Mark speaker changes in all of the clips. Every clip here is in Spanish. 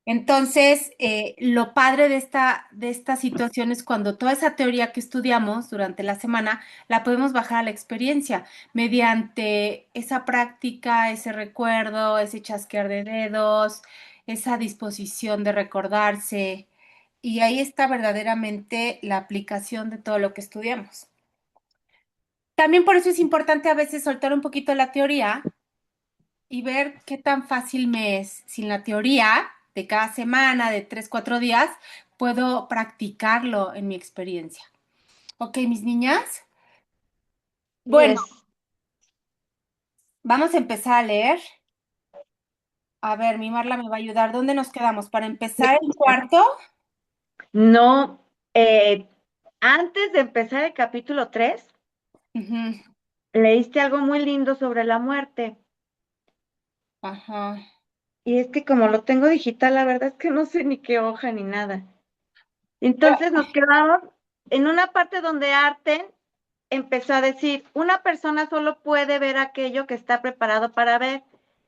Speaker 1: Entonces, lo padre de esta situación es cuando toda esa teoría que estudiamos durante la semana la podemos bajar a la experiencia mediante esa práctica, ese recuerdo, ese chasquear de dedos, esa disposición de recordarse. Y ahí está verdaderamente la aplicación de todo lo que estudiamos. También por eso es importante a veces soltar un poquito la teoría y ver qué tan fácil me es. Sin la teoría de cada semana, de 3, 4 días, puedo practicarlo en mi experiencia. Ok, mis niñas.
Speaker 2: Y
Speaker 1: Bueno,
Speaker 2: es,
Speaker 1: vamos a empezar a leer. A ver, mi Marla me va a ayudar. ¿Dónde nos quedamos? Para empezar el cuarto.
Speaker 2: no, antes de empezar el capítulo 3
Speaker 1: Ujú.
Speaker 2: leíste algo muy lindo sobre la muerte.
Speaker 1: Ajá.
Speaker 2: Y es que como lo tengo digital, la verdad es que no sé ni qué hoja ni nada. Entonces nos quedamos en una parte donde Arten empezó a decir, una persona solo puede ver aquello que está preparado para ver.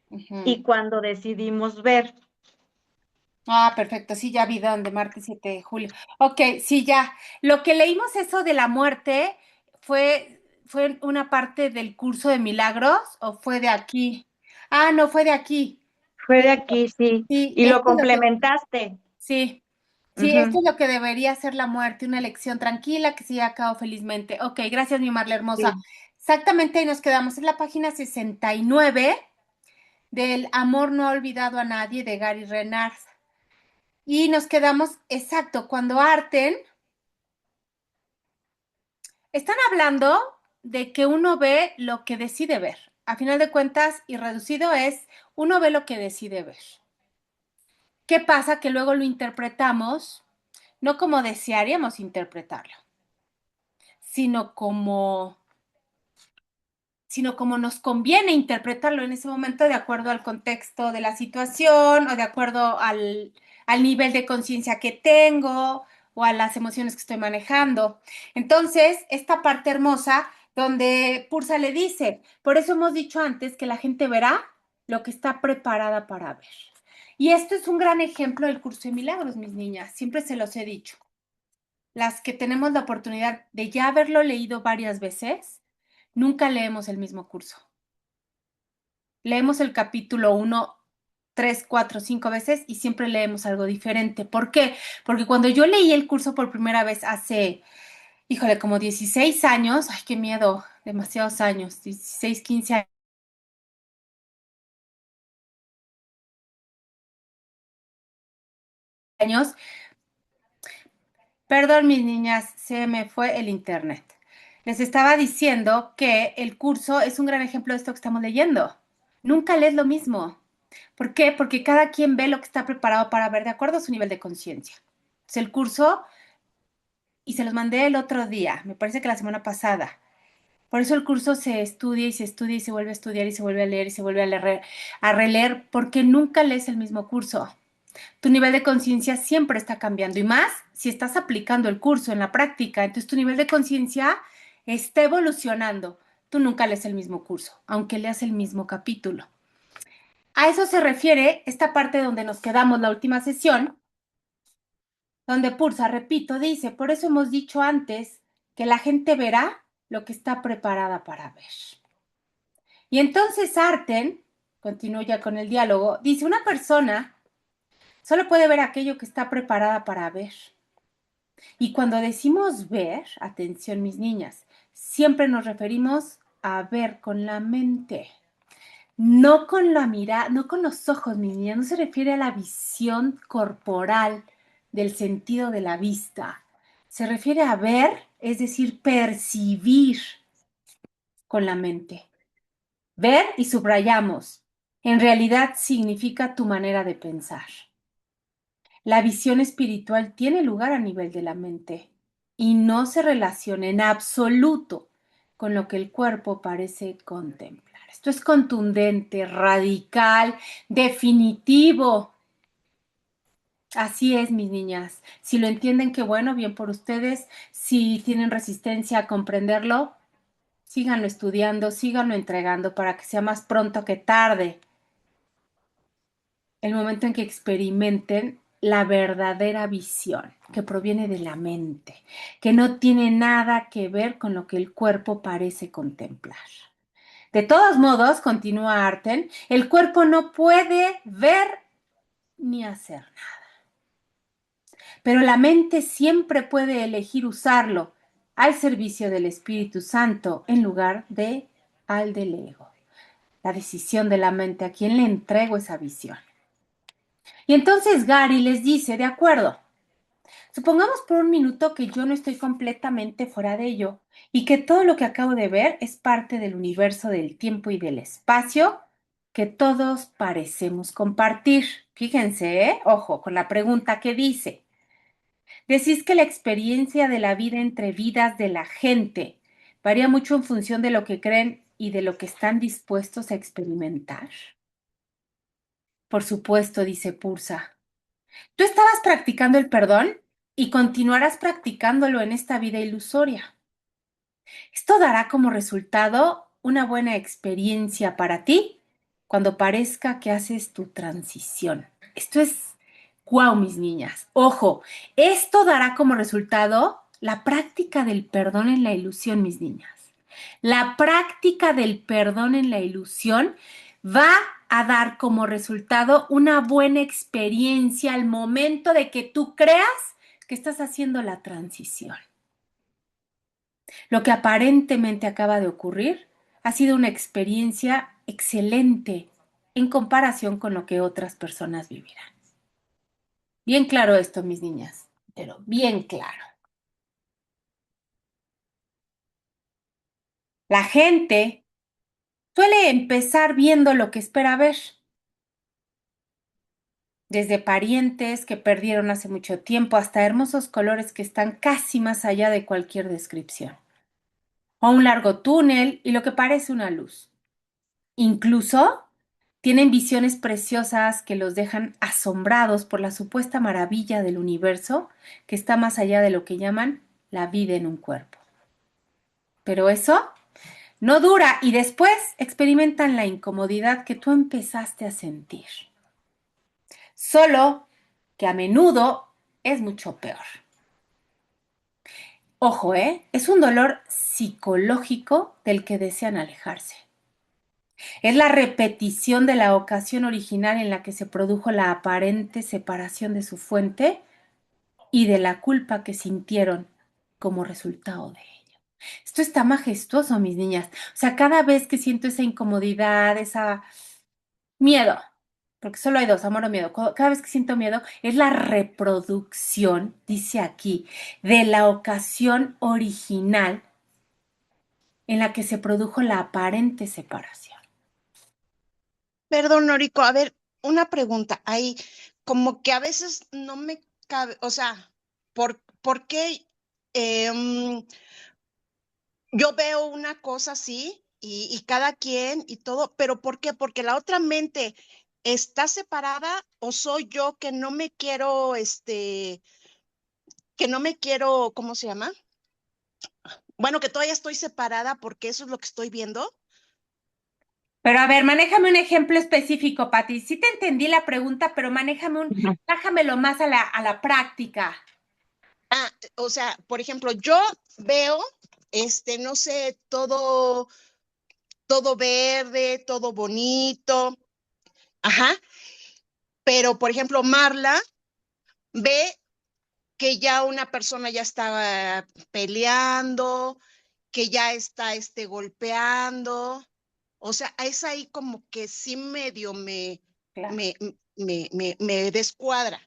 Speaker 1: Ujú.
Speaker 2: Y cuando decidimos ver,
Speaker 1: Ah, perfecto. Sí, ya vi dónde, martes 7 de julio. Ok, sí, ya. Lo que leímos eso de la muerte fue una parte del curso de milagros o fue de aquí. Ah, no, fue de aquí.
Speaker 2: fue de
Speaker 1: Sí,
Speaker 2: aquí, sí,
Speaker 1: sí,
Speaker 2: y lo
Speaker 1: esto es lo que,
Speaker 2: complementaste.
Speaker 1: sí, sí, esto
Speaker 2: Ujú,
Speaker 1: es lo que debería ser la muerte, una elección tranquila que se lleve a cabo felizmente. Ok, gracias, mi Marla hermosa.
Speaker 2: sí.
Speaker 1: Exactamente ahí nos quedamos. Es la página 69 del Amor no ha olvidado a nadie de Gary Renard. Y nos quedamos, exacto, cuando Arten, están hablando de que uno ve lo que decide ver. A final de cuentas, y reducido es, uno ve lo que decide ver. ¿Qué pasa? Que luego lo interpretamos, no como desearíamos interpretarlo, sino como, sino como nos conviene interpretarlo en ese momento de acuerdo al contexto de la situación o de acuerdo al nivel de conciencia que tengo o a las emociones que estoy manejando. Entonces, esta parte hermosa donde Pursa le dice, por eso hemos dicho antes que la gente verá lo que está preparada para ver. Y esto es un gran ejemplo del curso de milagros, mis niñas, siempre se los he dicho. Las que tenemos la oportunidad de ya haberlo leído varias veces, nunca leemos el mismo curso. Leemos el capítulo 1 3, 4, 5 veces y siempre leemos algo diferente. ¿Por qué? Porque cuando yo leí el curso por primera vez hace, híjole, como 16 años, ay, qué miedo, demasiados años, 16, 15 años, perdón, mis niñas, se me fue el internet. Les estaba diciendo que el curso es un gran ejemplo de esto que estamos leyendo. Nunca lees lo mismo. ¿Por qué? Porque cada quien ve lo que está preparado para ver de acuerdo a su nivel de conciencia. Entonces, el curso, y se los mandé el otro día, me parece que la semana pasada. Por eso el curso se estudia y se estudia y se vuelve a estudiar y se vuelve a leer y se vuelve a releer, porque nunca lees el mismo curso. Tu nivel de conciencia siempre está cambiando y más si estás aplicando el curso en la práctica, entonces tu nivel de conciencia está evolucionando. Tú nunca lees el mismo curso, aunque leas el mismo capítulo. A eso se refiere esta parte donde nos quedamos la última sesión, donde Pursa, repito, dice, por eso hemos dicho antes que la gente verá lo que está preparada para ver. Y entonces Arten, continúo ya con el diálogo, dice, una persona solo puede ver aquello que está preparada para ver. Y cuando decimos ver, atención mis niñas, siempre nos referimos a ver con la mente. No con la mirada, no con los ojos, mi niña, no se refiere a la visión corporal del sentido de la vista. Se refiere a ver, es decir, percibir con la mente. Ver y subrayamos. En realidad significa tu manera de pensar. La visión espiritual tiene lugar a nivel de la mente y no se relaciona en absoluto con lo que el cuerpo parece contemplar. Esto es contundente, radical, definitivo. Así es, mis niñas. Si lo entienden, qué bueno, bien por ustedes. Si tienen resistencia a comprenderlo, síganlo estudiando, síganlo entregando para que sea más pronto que tarde. el momento en que experimenten la verdadera visión que proviene de la mente, que no tiene nada que ver con lo que el cuerpo parece contemplar. De todos modos, continúa Arten, el cuerpo no puede ver ni hacer nada, pero la mente siempre puede elegir usarlo al servicio del Espíritu Santo en lugar de al del ego. La decisión de la mente a quien le entrego esa visión. Y entonces Gary les dice, de acuerdo, supongamos por un minuto que yo no estoy completamente fuera de ello y que todo lo que acabo de ver es parte del universo del tiempo y del espacio que todos parecemos compartir. Fíjense, ¿eh? Ojo, con la pregunta que dice. Decís que la experiencia de la vida entre vidas de la gente varía mucho en función de lo que creen y de lo que están dispuestos a experimentar. Por supuesto, dice Pursa. Tú estabas practicando el perdón y continuarás practicándolo en esta vida ilusoria. Esto dará como resultado una buena experiencia para ti cuando parezca que haces tu transición. Esto es, wow, mis niñas. Ojo, esto dará como resultado la práctica del perdón en la ilusión, mis niñas. La práctica del perdón en la ilusión va a dar como resultado una buena experiencia al momento de que tú creas que estás haciendo la transición. Lo que aparentemente acaba de ocurrir ha sido una experiencia excelente en comparación con lo que otras personas vivirán. Bien claro esto, mis niñas, pero bien claro. La gente suele empezar viendo lo que espera ver, desde parientes que perdieron hace mucho tiempo hasta hermosos colores que están casi más allá de cualquier descripción, o un largo túnel y lo que parece una luz. Incluso tienen visiones preciosas que los dejan asombrados por la supuesta maravilla del universo que está más allá de lo que llaman la vida en un cuerpo. Pero eso no dura y después experimentan la incomodidad que tú empezaste a sentir. Solo que a menudo es mucho peor. Ojo, ¿eh? Es un dolor psicológico del que desean alejarse. Es la repetición de la ocasión original en la que se produjo la aparente separación de su fuente y de la culpa que sintieron como resultado de ello. Esto está majestuoso, mis niñas. O sea, cada vez que siento esa incomodidad, esa miedo, porque solo hay dos, amor o miedo. Cada vez que siento miedo es la reproducción, dice aquí, de la ocasión original en la que se produjo la aparente separación.
Speaker 3: Perdón, Noriko, a ver, una pregunta. Ahí, como que a veces no me cabe, o sea, ¿por qué yo veo una cosa así y cada quien y todo, pero ¿por qué? Porque la otra mente está separada o soy yo que no me quiero, que no me quiero, ¿cómo se llama? Bueno, que todavía estoy separada porque eso es lo que estoy viendo.
Speaker 1: Pero a ver, manéjame un ejemplo específico, Pati. Sí te entendí la pregunta, pero
Speaker 2: Ujú.
Speaker 1: bájamelo más a la práctica.
Speaker 3: Ah, o sea, por ejemplo, yo veo, no sé, todo verde, todo bonito, ajá, pero por ejemplo, Marla ve que ya una persona ya está peleando, que ya está golpeando, o sea, es ahí como que sí medio
Speaker 1: Claro.
Speaker 3: me, me descuadra.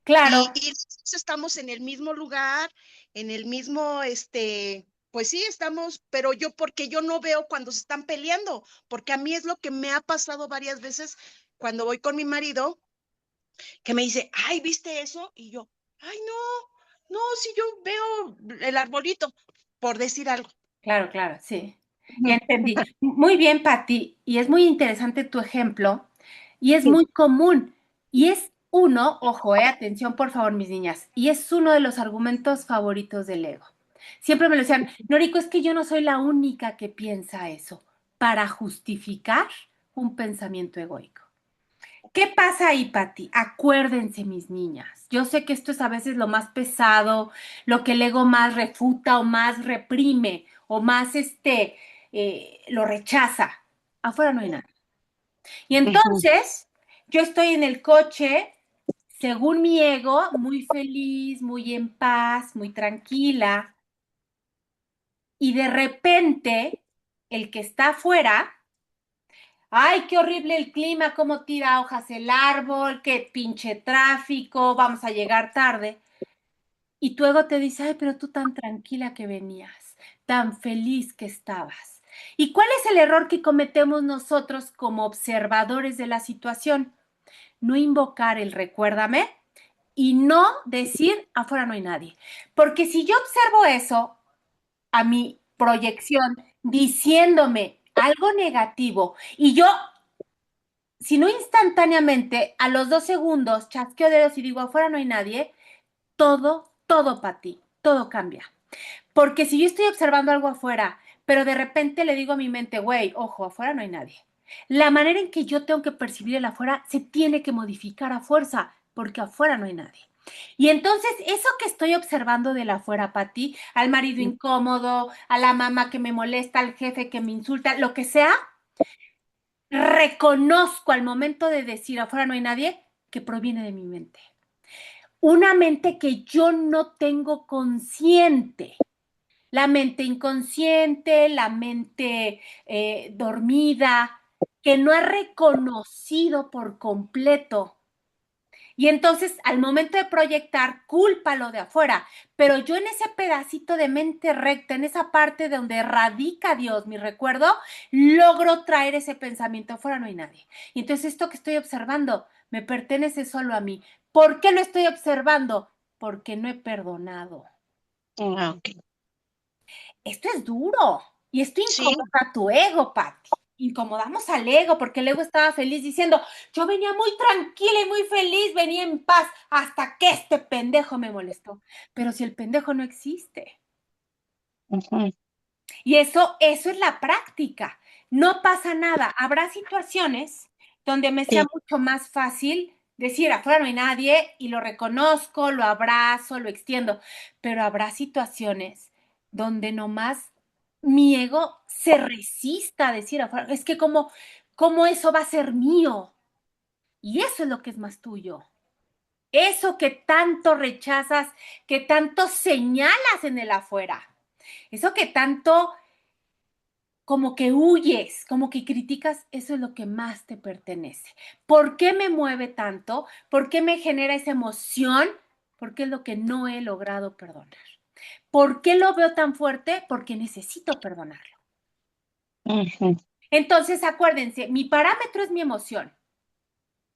Speaker 1: Claro,
Speaker 3: Y estamos en el mismo lugar, en el mismo, pues sí, estamos, pero porque yo no veo cuando se están peleando, porque a mí es lo que me ha pasado varias veces cuando voy con mi marido, que me dice, ay, ¿viste eso? Y yo, ay, no, si yo veo el arbolito, por decir algo.
Speaker 1: claro, claro, sí. Ya
Speaker 2: Ujú.
Speaker 1: entendí. Muy bien, Pati. Y es muy interesante tu ejemplo. Y es
Speaker 2: Sí.
Speaker 1: muy común. Y es uno, ojo, atención, por favor, mis niñas. Y es uno de los argumentos favoritos del ego. Siempre me lo decían, Noriko, es que yo no soy la única que piensa eso, para justificar un pensamiento egoico. ¿Qué pasa ahí, Pati? Acuérdense, mis niñas. Yo sé que esto es a veces lo más pesado, lo que el ego más refuta o más reprime o más lo rechaza. Afuera no hay nada. Y
Speaker 2: Ujú.
Speaker 1: entonces, yo estoy en el coche, según mi ego, muy feliz, muy en paz, muy tranquila, y de repente, el que está afuera, ay, qué horrible el clima, cómo tira hojas el árbol, qué pinche tráfico, vamos a llegar tarde. Y tu ego te dice, ay, pero tú tan tranquila que venías, tan feliz que estabas. ¿Y cuál es el error que cometemos nosotros como observadores de la situación? No invocar el recuérdame y no decir afuera no hay nadie. Porque si yo observo eso a mi proyección diciéndome algo negativo y yo, si no instantáneamente, a los 2 segundos chasqueo dedos y digo afuera no hay nadie, todo para ti, todo cambia. Porque si yo estoy observando algo afuera, pero de repente le digo a mi mente, güey, ojo, afuera no hay nadie. La manera en que yo tengo que percibir el afuera se tiene que modificar a fuerza, porque afuera no hay nadie. Y entonces, eso que estoy observando del afuera, Pati, al marido incómodo, a la mamá que me molesta, al jefe que me insulta, lo que sea, reconozco al momento de decir afuera no hay nadie que proviene de mi mente. Una mente que yo no tengo consciente. La mente inconsciente, la mente dormida, que no ha reconocido por completo. Y entonces, al momento de proyectar, culpa lo de afuera. Pero yo en ese pedacito de mente recta, en esa parte donde radica Dios, mi recuerdo, logro traer ese pensamiento. Afuera no hay nadie. Y entonces esto que estoy observando me pertenece solo a mí. ¿Por qué lo estoy observando? Porque no he perdonado.
Speaker 3: Ah, ok.
Speaker 1: Esto es duro y esto
Speaker 3: Sí,
Speaker 1: incomoda a tu ego, Pati. Incomodamos al ego porque el ego estaba feliz diciendo, yo venía muy tranquila y muy feliz, venía en paz hasta que este pendejo me molestó. Pero si el pendejo no existe.
Speaker 3: ujú,
Speaker 1: Y eso es la práctica. No pasa nada. Habrá situaciones donde me sea
Speaker 3: sí,
Speaker 1: mucho más fácil decir, afuera no hay nadie y lo reconozco, lo abrazo, lo extiendo. Pero habrá situaciones donde nomás mi ego se resista a decir afuera, es que como eso va a ser mío. Y eso es lo que es más tuyo. Eso que tanto rechazas, que tanto señalas en el afuera. Eso que tanto como que huyes, como que criticas, eso es lo que más te pertenece. ¿Por qué me mueve tanto? ¿Por qué me genera esa emoción? Porque es lo que no he logrado perdonar. ¿Por qué lo veo tan fuerte? Porque necesito perdonarlo.
Speaker 3: ujú,
Speaker 1: Entonces, acuérdense, mi parámetro es mi emoción.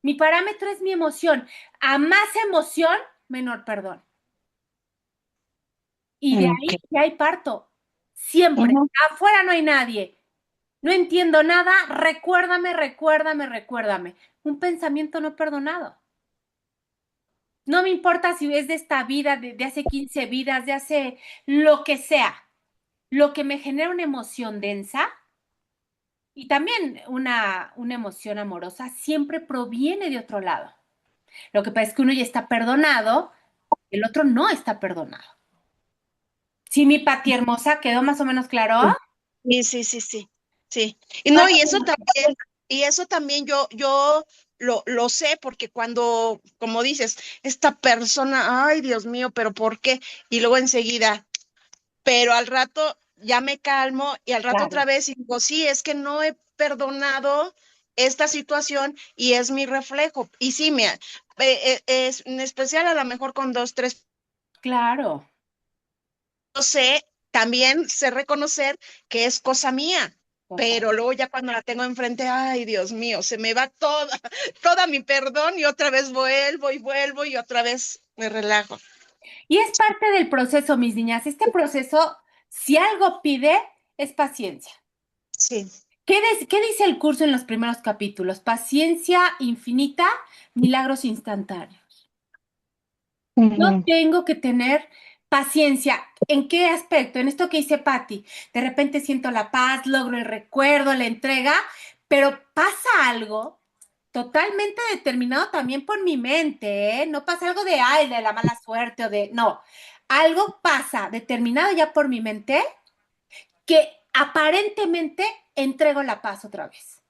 Speaker 1: Mi parámetro es mi emoción. A más emoción, menor perdón. Y de
Speaker 3: ok,
Speaker 1: ahí ya hay parto. Siempre.
Speaker 3: ujú,
Speaker 1: Afuera no hay nadie. No entiendo nada, recuérdame, recuérdame, recuérdame. Un pensamiento no perdonado. No me importa si es de esta vida, de hace 15 vidas, de hace lo que sea. Lo que me genera una emoción densa y también una emoción amorosa siempre proviene de otro lado. Lo que pasa es que uno ya está perdonado, el otro no está perdonado. ¿Sí, mi Pati hermosa? ¿Quedó más o menos claro?
Speaker 3: sí, sí, sí, sí, sí. Y no,
Speaker 1: Bueno,
Speaker 3: y eso también yo lo sé, porque cuando, como dices, esta persona, ay, Dios mío, pero ¿por qué? Y luego enseguida, pero al rato ya me calmo y al rato
Speaker 1: claro.
Speaker 3: otra vez y digo, sí, es que no he perdonado esta situación y es mi reflejo. Y sí, es en especial a lo mejor con dos, tres,
Speaker 1: Claro.
Speaker 3: yo sé, también sé reconocer que es cosa mía.
Speaker 1: Total.
Speaker 3: Pero luego ya cuando la tengo enfrente, ay, Dios mío, se me va toda, toda mi perdón y otra vez vuelvo y otra vez me relajo.
Speaker 1: Y es parte del proceso, mis niñas. Este proceso, si algo pide, es paciencia.
Speaker 3: Sí.
Speaker 1: ¿Qué dice el curso en los primeros capítulos? Paciencia infinita, milagros instantáneos. Yo
Speaker 3: Ujú.
Speaker 1: tengo que tener paciencia. ¿En qué aspecto? En esto que dice Patti. De repente siento la paz, logro el recuerdo, la entrega, pero pasa algo totalmente determinado también por mi mente, ¿eh? No pasa algo de, ay, de la mala suerte o de, no, algo pasa determinado ya por mi mente que aparentemente entrego la paz otra vez.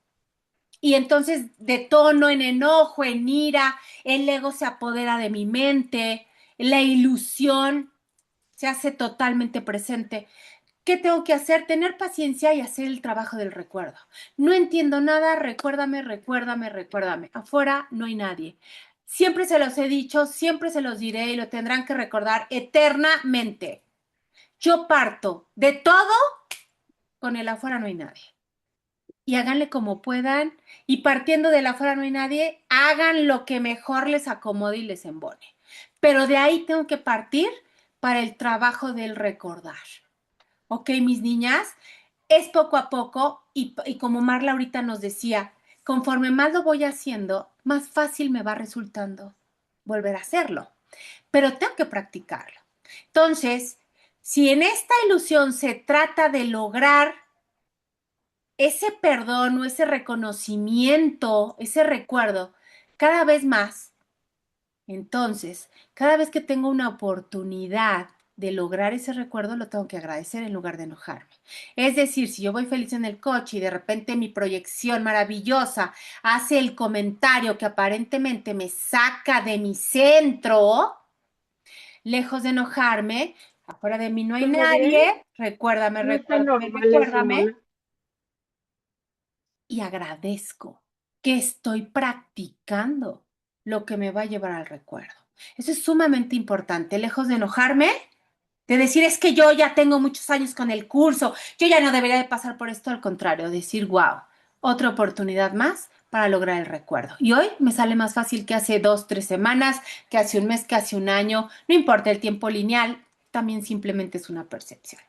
Speaker 1: Y entonces detono en enojo, en ira, el ego se apodera de mi mente, la ilusión se hace totalmente presente. ¿Qué tengo que hacer? Tener paciencia y hacer el trabajo del recuerdo. No entiendo nada, recuérdame, recuérdame, recuérdame. Afuera no hay nadie. Siempre se los he dicho, siempre se los diré y lo tendrán que recordar eternamente. Yo parto de todo, con el afuera no hay nadie. Y háganle como puedan. Y partiendo del afuera no hay nadie, hagan lo que mejor les acomode y les embone. Pero de ahí tengo que partir para el trabajo del recordar. Ok, mis niñas, es poco a poco y como Marla ahorita nos decía, conforme más lo voy haciendo, más fácil me va resultando volver a hacerlo. Pero tengo que practicarlo. Entonces, si en esta ilusión se trata de lograr ese perdón o ese reconocimiento, ese recuerdo, cada vez más, entonces, cada vez que tengo una oportunidad de lograr ese recuerdo, lo tengo que agradecer en lugar de enojarme. Es decir, si yo voy feliz en el coche y de repente mi proyección maravillosa hace el comentario que aparentemente me saca de mi centro, lejos de enojarme, afuera de mí no hay
Speaker 2: ¿Todo bien?
Speaker 1: nadie, recuérdame,
Speaker 2: No está
Speaker 1: recuérdame,
Speaker 2: normal eso,
Speaker 1: recuérdame,
Speaker 2: mamá.
Speaker 1: y agradezco que estoy practicando lo que me va a llevar al recuerdo. Eso es sumamente importante, lejos de enojarme, de decir es que yo ya tengo muchos años con el curso, yo ya no debería de pasar por esto, al contrario, decir, wow, otra oportunidad más para lograr el recuerdo. Y hoy me sale más fácil que hace 2, 3 semanas, que hace un mes, que hace un año, no importa el tiempo lineal, también simplemente es una percepción.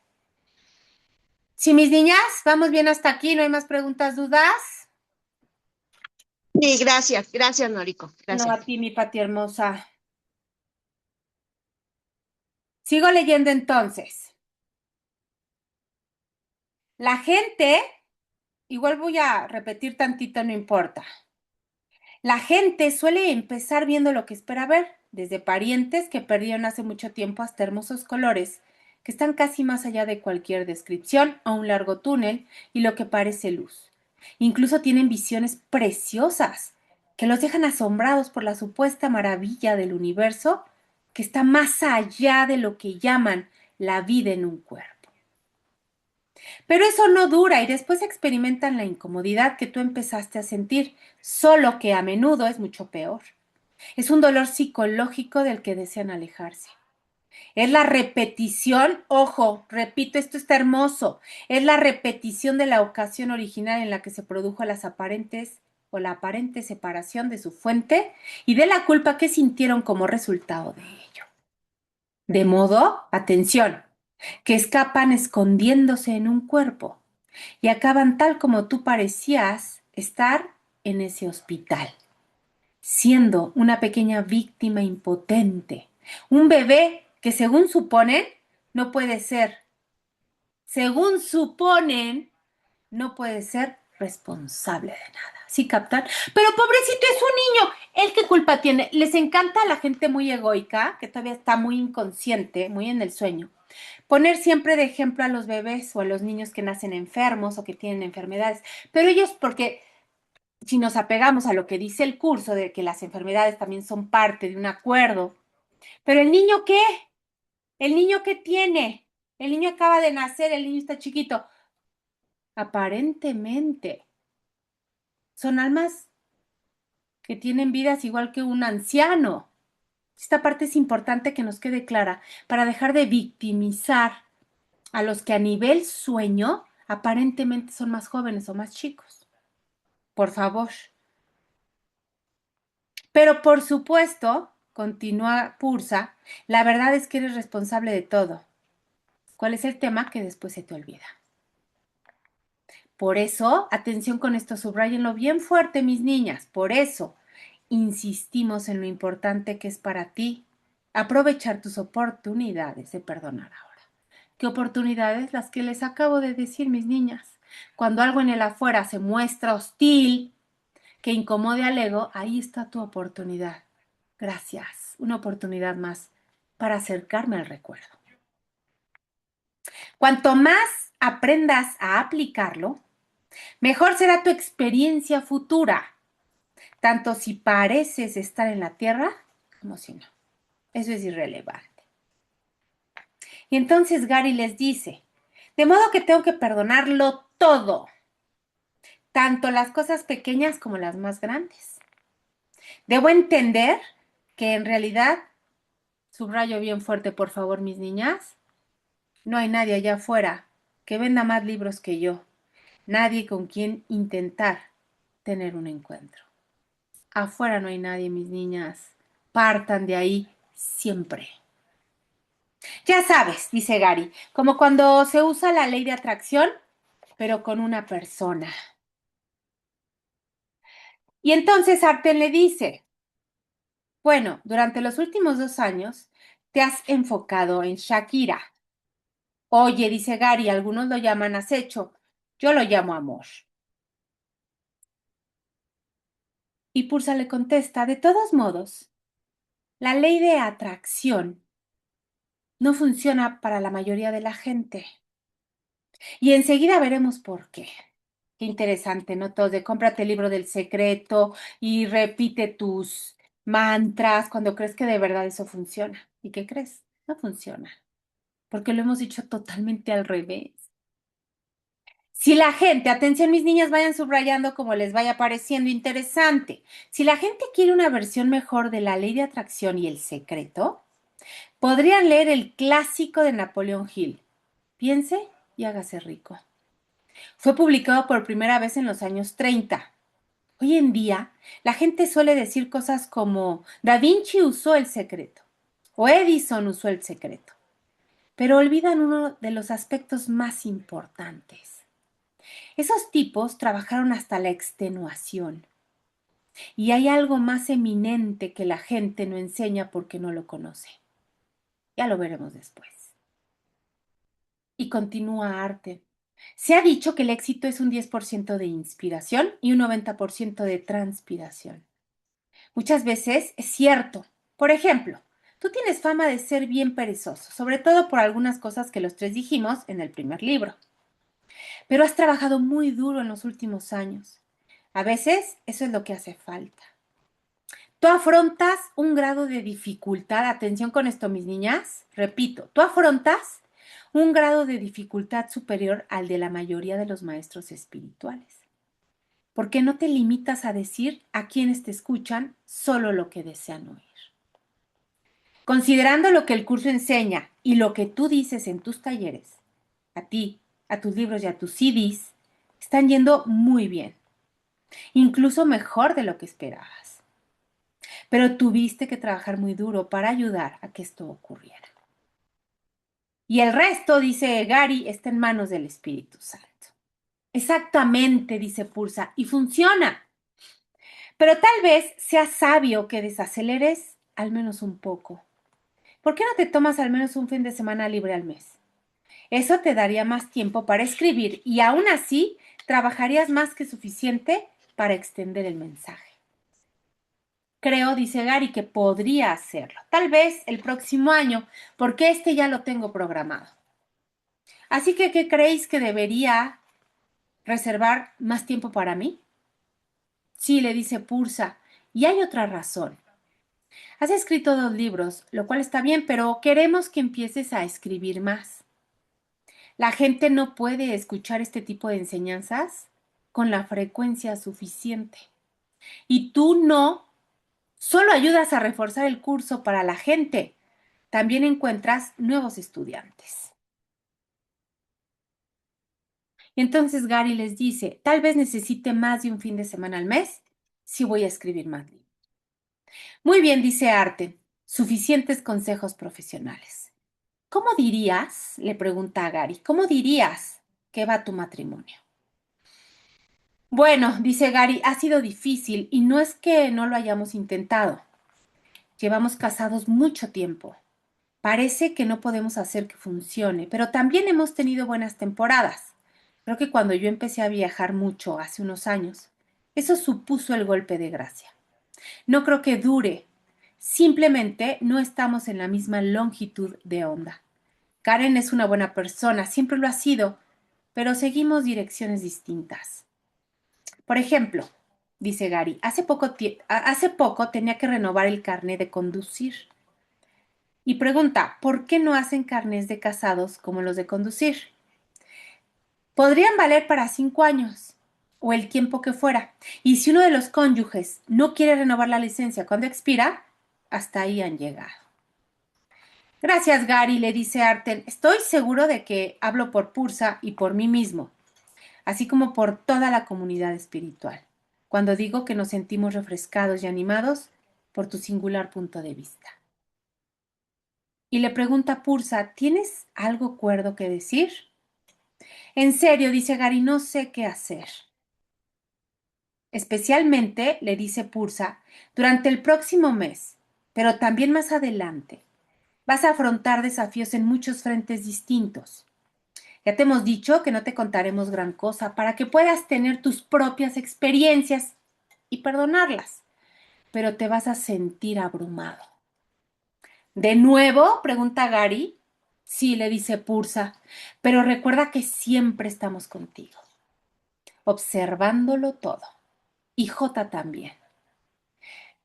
Speaker 1: Si mis niñas, vamos bien hasta aquí, no hay más preguntas, dudas.
Speaker 3: Sí, gracias, gracias, Noriko,
Speaker 1: No,
Speaker 3: gracias.
Speaker 1: a ti, mi Pati hermosa. Sigo leyendo entonces. La gente, igual voy a repetir tantito, no importa. La gente suele empezar viendo lo que espera ver, desde parientes que perdieron hace mucho tiempo hasta hermosos colores, que están casi más allá de cualquier descripción, a un largo túnel y lo que parece luz. Incluso tienen visiones preciosas que los dejan asombrados por la supuesta maravilla del universo que está más allá de lo que llaman la vida en un cuerpo. Pero eso no dura y después experimentan la incomodidad que tú empezaste a sentir, solo que a menudo es mucho peor. Es un dolor psicológico del que desean alejarse. Es la repetición, ojo, repito, esto está hermoso, es la repetición de la ocasión original en la que se produjo las aparentes o la aparente separación de su fuente y de la culpa que sintieron como resultado de ello. De modo, atención, que escapan escondiéndose en un cuerpo y acaban tal como tú parecías estar en ese hospital, siendo una pequeña víctima impotente, un bebé que no puede ser, según suponen, no puede ser responsable de nada. ¿Sí captan? Pero pobrecito es un niño. ¿Él qué culpa tiene? Les encanta a la gente muy egoica, que todavía está muy inconsciente, muy en el sueño. Poner siempre de ejemplo a los bebés o a los niños que nacen enfermos o que tienen enfermedades. Pero ellos, porque si nos apegamos a lo que dice el curso de que las enfermedades también son parte de un acuerdo, pero el niño ¿qué? ¿El niño qué tiene? El niño acaba de nacer, el niño está chiquito. Aparentemente, son almas que tienen vidas igual que un anciano. Esta parte es importante que nos quede clara para dejar de victimizar a los que a nivel sueño aparentemente son más jóvenes o más chicos. Por favor. Pero por supuesto, continúa Pursa, la verdad es que eres responsable de todo. ¿Cuál es el tema que después se te olvida? Por eso, atención con esto, subrayenlo bien fuerte, mis niñas. Por eso, insistimos en lo importante que es para ti aprovechar tus oportunidades de perdonar ahora. ¿Qué oportunidades? Las que les acabo de decir, mis niñas. Cuando algo en el afuera se muestra hostil, que incomode al ego, ahí está tu oportunidad. Gracias, una oportunidad más para acercarme al recuerdo. Cuanto más aprendas a aplicarlo, mejor será tu experiencia futura, tanto si pareces estar en la Tierra como si no. Eso es irrelevante. Y entonces Gary les dice, de modo que tengo que perdonarlo todo, tanto las cosas pequeñas como las más grandes. Debo entender que en realidad, subrayo bien fuerte por favor mis niñas, no hay nadie allá afuera que venda más libros que yo, nadie con quien intentar tener un encuentro. Afuera no hay nadie, mis niñas, partan de ahí siempre. Ya sabes, dice Gary, como cuando se usa la ley de atracción, pero con una persona. Y entonces Arten le dice, bueno, durante los últimos 2 años te has enfocado en Shakira. Oye, dice Gary, algunos lo llaman acecho, yo lo llamo amor. Y Pursa le contesta, de todos modos, la ley de atracción no funciona para la mayoría de la gente. Y enseguida veremos por qué. Qué interesante, ¿no? Todo de cómprate el libro del secreto y repite tus mantras cuando crees que de verdad eso funciona. ¿Y qué crees? No funciona, porque lo hemos dicho totalmente al revés. Si la gente, atención mis niñas, vayan subrayando como les vaya pareciendo interesante. Si la gente quiere una versión mejor de la ley de atracción y el secreto, podrían leer el clásico de Napoleón Hill. Piense y hágase rico. Fue publicado por primera vez en los años 30. Hoy en día, la gente suele decir cosas como Da Vinci usó el secreto o Edison usó el secreto, pero olvidan uno de los aspectos más importantes. Esos tipos trabajaron hasta la extenuación y hay algo más eminente que la gente no enseña porque no lo conoce. Ya lo veremos después. Y continúa Arte. Se ha dicho que el éxito es un 10% de inspiración y un 90% de transpiración. Muchas veces es cierto. Por ejemplo, tú tienes fama de ser bien perezoso, sobre todo por algunas cosas que los tres dijimos en el primer libro. Pero has trabajado muy duro en los últimos años. A veces eso es lo que hace falta. Tú afrontas un grado de dificultad, atención con esto, mis niñas, repito, tú afrontas un grado de dificultad superior al de la mayoría de los maestros espirituales. ¿Por qué no te limitas a decir a quienes te escuchan solo lo que desean oír? Considerando lo que el curso enseña y lo que tú dices en tus talleres, a ti, a tus libros y a tus CDs, están yendo muy bien, incluso mejor de lo que esperabas. Pero tuviste que trabajar muy duro para ayudar a que esto ocurriera. Y el resto, dice Gary, está en manos del Espíritu Santo. Exactamente, dice Pursa, y funciona. Pero tal vez sea sabio que desaceleres al menos un poco. ¿Por qué no te tomas al menos un fin de semana libre al mes? Eso te daría más tiempo para escribir y aún así trabajarías más que suficiente para extender el mensaje. Creo, dice Gary, que podría hacerlo. Tal vez el próximo año, porque este ya lo tengo programado. Así que, ¿qué creéis que debería reservar más tiempo para mí? Sí, le dice Pursa, y hay otra razón. Has escrito 2 libros, lo cual está bien, pero queremos que empieces a escribir más. La gente no puede escuchar este tipo de enseñanzas con la frecuencia suficiente. Y tú no solo ayudas a reforzar el curso para la gente, también encuentras nuevos estudiantes. Y entonces Gary les dice, tal vez necesite más de un fin de semana al mes si voy a escribir más libros. Muy bien, dice Arte, suficientes consejos profesionales. ¿Cómo dirías, le pregunta a Gary, cómo dirías que va tu matrimonio? Bueno, dice Gary, ha sido difícil y no es que no lo hayamos intentado. Llevamos casados mucho tiempo. Parece que no podemos hacer que funcione, pero también hemos tenido buenas temporadas. Creo que cuando yo empecé a viajar mucho hace unos años, Eso supuso el golpe de gracia. No creo que dure. Simplemente no estamos en la misma longitud de onda. Karen es una buena persona, siempre lo ha sido, pero seguimos direcciones distintas. Por ejemplo, dice Gary, hace poco tenía que renovar el carnet de conducir. Y pregunta, ¿por qué no hacen carnés de casados como los de conducir? Podrían valer para 5 años o el tiempo que fuera. Y si uno de los cónyuges no quiere renovar la licencia cuando expira, hasta ahí han llegado. Gracias, Gary, le dice Arten. Estoy seguro de que hablo por Pursa y por mí mismo, así como por toda la comunidad espiritual, cuando digo que nos sentimos refrescados y animados por tu singular punto de vista. Y le pregunta a Pursa, ¿tienes algo cuerdo que decir? En serio, dice Gary, no sé qué hacer. Especialmente, le dice Pursa, durante el próximo mes, pero también más adelante, vas a afrontar desafíos en muchos frentes distintos. Ya te hemos dicho que no te contaremos gran cosa para que puedas tener tus propias experiencias y perdonarlas, pero te vas a sentir abrumado. ¿De nuevo? Pregunta Gary. Sí, le dice Pursa, pero recuerda que siempre estamos contigo, observándolo todo. Y J también.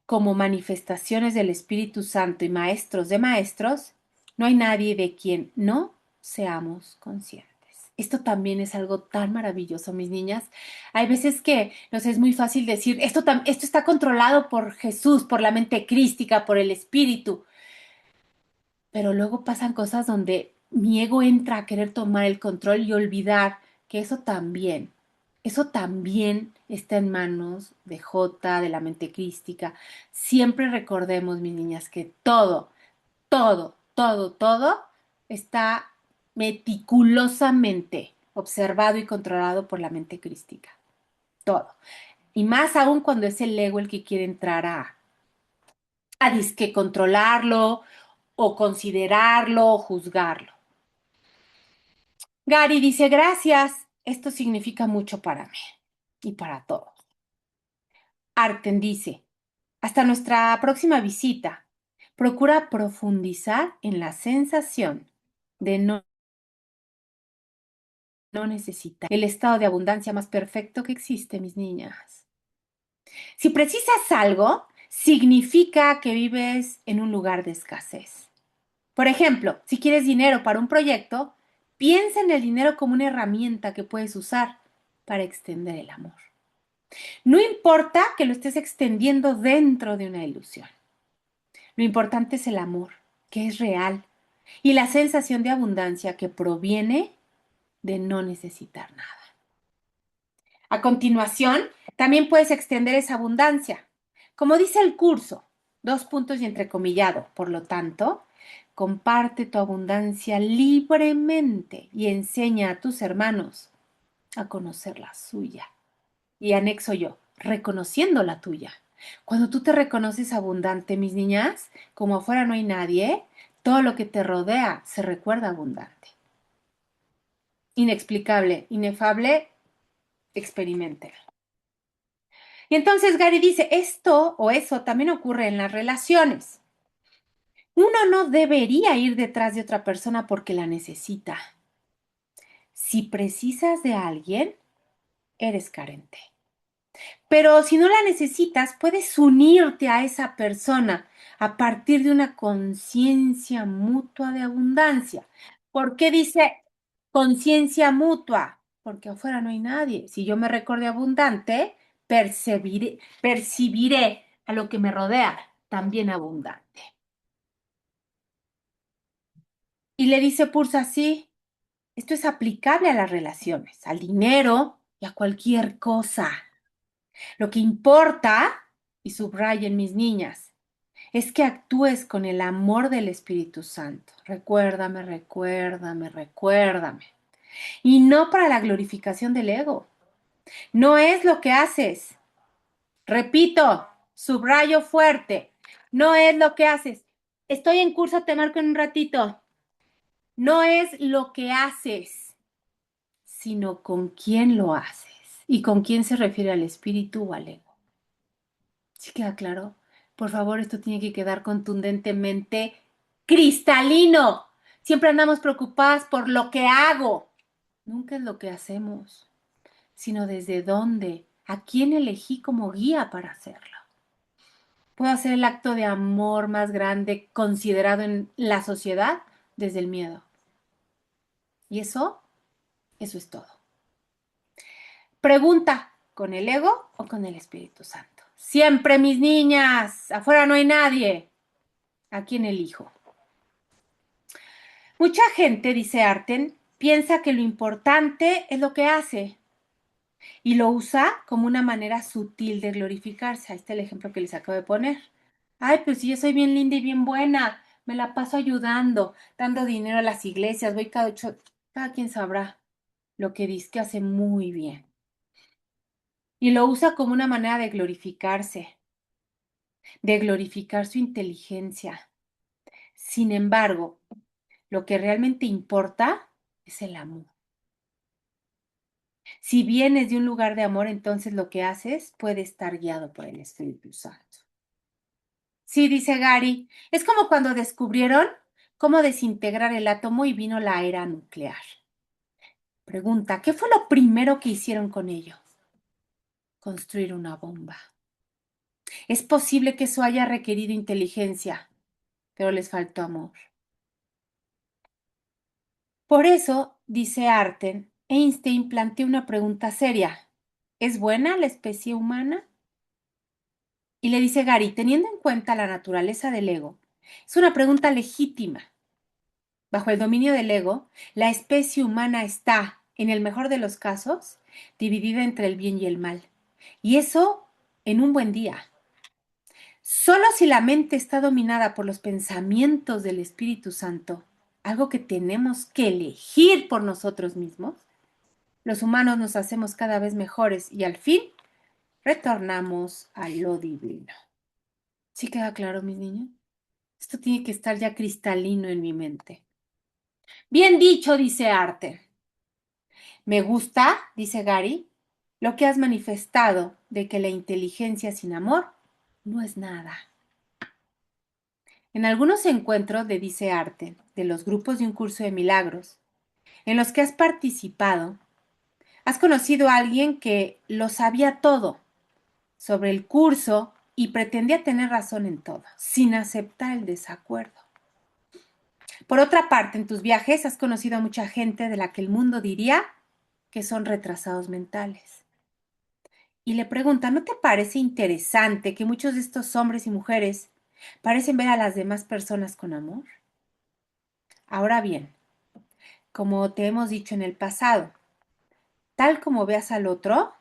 Speaker 1: Como manifestaciones del Espíritu Santo y maestros de maestros, no hay nadie de quien no seamos conscientes. Esto también es algo tan maravilloso, mis niñas. Hay veces que nos es muy fácil decir, esto está controlado por Jesús, por la mente crística, por el Espíritu. Pero luego pasan cosas donde mi ego entra a querer tomar el control y olvidar que eso también está en manos de J, de la mente crística. Siempre recordemos, mis niñas, que todo está meticulosamente observado y controlado por la mente crística. Todo. Y más aún cuando es el ego el que quiere entrar a disque controlarlo o considerarlo o juzgarlo. Gary dice, gracias, esto significa mucho para mí y para todos. Arten dice, hasta nuestra próxima visita, procura profundizar en la sensación de no necesitar el estado de abundancia más perfecto que existe, mis niñas. Si precisas algo, significa que vives en un lugar de escasez. Por ejemplo, si quieres dinero para un proyecto, piensa en el dinero como una herramienta que puedes usar para extender el amor. No importa que lo estés extendiendo dentro de una ilusión. Lo importante es el amor, que es real, y la sensación de abundancia que proviene de no necesitar nada. A continuación, también puedes extender esa abundancia. Como dice el curso, 2 puntos y entrecomillado, por lo tanto, comparte tu abundancia libremente y enseña a tus hermanos a conocer la suya. Y anexo yo, reconociendo la tuya. Cuando tú te reconoces abundante, mis niñas, como afuera no hay nadie, todo lo que te rodea se recuerda abundante. Inexplicable, inefable, experiméntelo. Y entonces Gary dice, esto o eso también ocurre en las relaciones. Uno no debería ir detrás de otra persona porque la necesita. Si precisas de alguien, eres carente. Pero si no la necesitas, puedes unirte a esa persona a partir de una conciencia mutua de abundancia. ¿Por qué dice conciencia mutua? Porque afuera no hay nadie. Si yo me recuerdo abundante, percibiré a lo que me rodea también abundante. Y le dice Pursa, sí, esto es aplicable a las relaciones, al dinero y a cualquier cosa. Lo que importa, y subrayen mis niñas, es que actúes con el amor del Espíritu Santo. Recuérdame, recuérdame, recuérdame. Y no para la glorificación del ego. No es lo que haces. Repito, subrayo fuerte. No es lo que haces. Estoy en curso, te marco en un ratito. No es lo que haces, sino con quién lo haces. ¿Y con quién se refiere al espíritu o al ego? ¿Sí queda claro? Por favor, esto tiene que quedar contundentemente cristalino. Siempre andamos preocupadas por lo que hago. Nunca es lo que hacemos, sino desde dónde, a quién elegí como guía para hacerlo. Puedo hacer el acto de amor más grande considerado en la sociedad desde el miedo. Y eso es todo. Pregunta, ¿con el ego o con el Espíritu Santo? Siempre, mis niñas, afuera no hay nadie. ¿A quién elijo? Mucha gente, dice Arten, piensa que lo importante es lo que hace y lo usa como una manera sutil de glorificarse. Ahí está el ejemplo que les acabo de poner. Ay, pues si yo soy bien linda y bien buena, me la paso ayudando, dando dinero a las iglesias, voy cada quien sabrá lo que dice que hace muy bien. Y lo usa como una manera de glorificarse, de glorificar su inteligencia. Sin embargo, lo que realmente importa es el amor. Si vienes de un lugar de amor, entonces lo que haces puede estar guiado por el Espíritu Santo. Sí, dice Gary, es como cuando descubrieron cómo desintegrar el átomo y vino la era nuclear. Pregunta, ¿qué fue lo primero que hicieron con ello? Construir una bomba. Es posible que eso haya requerido inteligencia, pero les faltó amor. Por eso, dice Arten, Einstein planteó una pregunta seria. ¿Es buena la especie humana? Y le dice Gary, teniendo en cuenta la naturaleza del ego, es una pregunta legítima. Bajo el dominio del ego, la especie humana está, en el mejor de los casos, dividida entre el bien y el mal. Y eso en un buen día. Solo si la mente está dominada por los pensamientos del Espíritu Santo, algo que tenemos que elegir por nosotros mismos, los humanos nos hacemos cada vez mejores y al fin retornamos a lo divino. ¿Sí queda claro, mis niños? Esto tiene que estar ya cristalino en mi mente. Bien dicho, dice Arte. Me gusta, dice Gary, lo que has manifestado de que la inteligencia sin amor no es nada. En algunos encuentros de Dice Arte, de los grupos de un curso de milagros, en los que has participado, has conocido a alguien que lo sabía todo sobre el curso y pretendía tener razón en todo, sin aceptar el desacuerdo. Por otra parte, en tus viajes has conocido a mucha gente de la que el mundo diría que son retrasados mentales. Y le pregunta, ¿no te parece interesante que muchos de estos hombres y mujeres parecen ver a las demás personas con amor? Ahora bien, como te hemos dicho en el pasado, tal como veas al otro,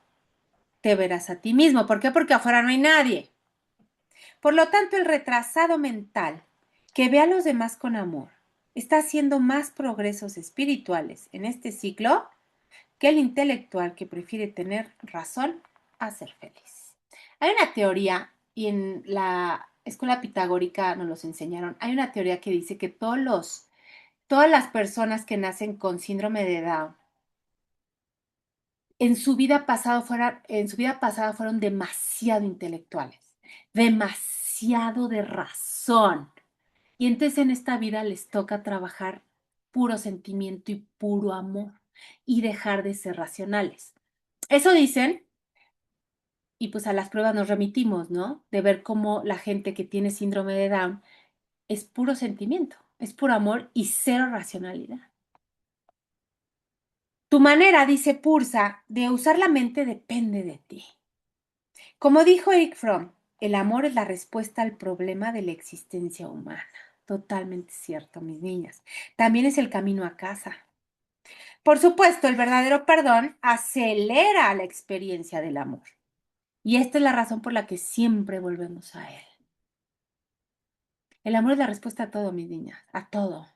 Speaker 1: te verás a ti mismo. ¿Por qué? Porque afuera no hay nadie. Por lo tanto, el retrasado mental que ve a los demás con amor está haciendo más progresos espirituales en este ciclo que el intelectual que prefiere tener razón a ser feliz. Hay una teoría, y en la escuela pitagórica nos los enseñaron, hay una teoría que dice que todas las personas que nacen con síndrome de Down en su vida pasada fueron demasiado intelectuales, demasiado de razón. Y entonces en esta vida les toca trabajar puro sentimiento y puro amor y dejar de ser racionales. Eso dicen, y pues a las pruebas nos remitimos, ¿no? De ver cómo la gente que tiene síndrome de Down es puro sentimiento, es puro amor y cero racionalidad. Tu manera, dice Pursa, de usar la mente depende de ti. Como dijo Eric Fromm, el amor es la respuesta al problema de la existencia humana. Totalmente cierto, mis niñas. También es el camino a casa. Por supuesto, el verdadero perdón acelera la experiencia del amor. Y esta es la razón por la que siempre volvemos a él. El amor es la respuesta a todo, mis niñas, a todo.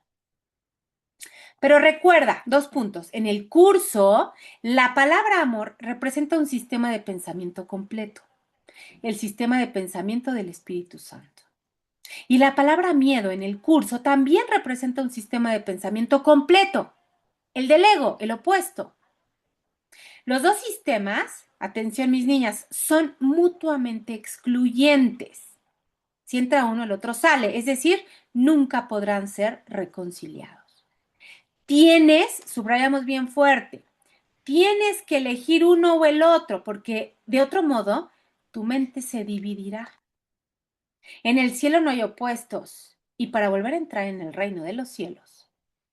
Speaker 1: Pero recuerda, 2 puntos. En el curso, la palabra amor representa un sistema de pensamiento completo. El sistema de pensamiento del Espíritu Santo. Y la palabra miedo en el curso también representa un sistema de pensamiento completo, el del ego, el opuesto. Los dos sistemas, atención mis niñas, son mutuamente excluyentes. Si entra uno, el otro sale, es decir, nunca podrán ser reconciliados. Tienes, subrayamos bien fuerte, tienes que elegir uno o el otro, porque de otro modo tu mente se dividirá. En el cielo no hay opuestos, y para volver a entrar en el reino de los cielos,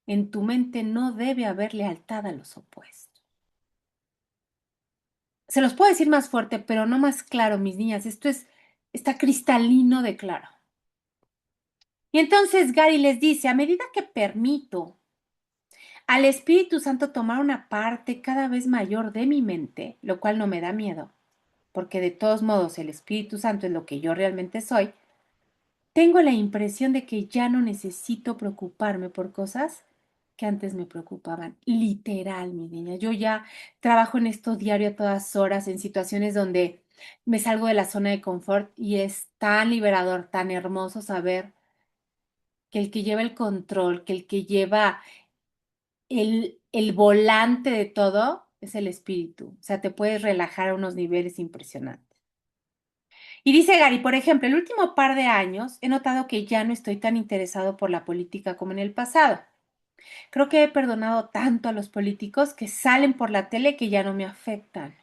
Speaker 1: en tu mente no debe haber lealtad a los opuestos. Se los puedo decir más fuerte, pero no más claro, mis niñas. Está cristalino de claro. Y entonces Gary les dice, a medida que permito al Espíritu Santo tomar una parte cada vez mayor de mi mente, lo cual no me da miedo, porque de todos modos el Espíritu Santo es lo que yo realmente soy, tengo la impresión de que ya no necesito preocuparme por cosas que antes me preocupaban. Literal, mi niña. Yo ya trabajo en esto diario a todas horas, en situaciones donde me salgo de la zona de confort y es tan liberador, tan hermoso saber que el que lleva el control, que el que lleva el volante de todo es el espíritu. O sea, te puedes relajar a unos niveles impresionantes. Y dice Gary, por ejemplo, el último par de años he notado que ya no estoy tan interesado por la política como en el pasado. Creo que he perdonado tanto a los políticos que salen por la tele que ya no me afectan.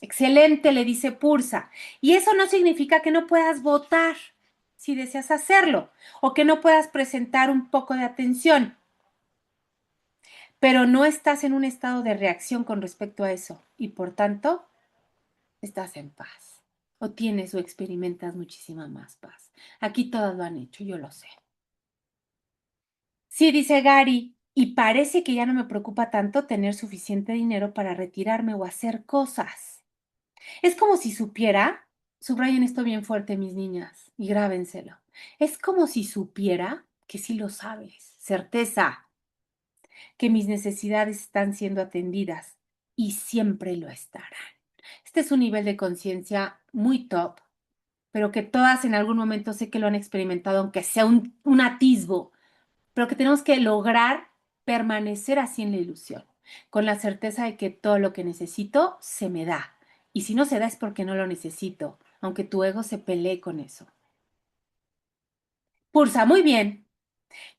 Speaker 1: Excelente, le dice Pursa. Y eso no significa que no puedas votar si deseas hacerlo o que no puedas presentar un poco de atención. Pero no estás en un estado de reacción con respecto a eso y por tanto estás en paz. O tienes o experimentas muchísima más paz. Aquí todas lo han hecho, yo lo sé. Sí, dice Gary, y parece que ya no me preocupa tanto tener suficiente dinero para retirarme o hacer cosas. Es como si supiera, subrayen esto bien fuerte, mis niñas, y grábenselo. Es como si supiera, que sí lo sabes, certeza, que mis necesidades están siendo atendidas y siempre lo estarán. Este es un nivel de conciencia muy top, pero que todas en algún momento sé que lo han experimentado, aunque sea un atisbo, pero que tenemos que lograr permanecer así en la ilusión, con la certeza de que todo lo que necesito se me da. Y si no se da es porque no lo necesito, aunque tu ego se pelee con eso. Pursa, muy bien.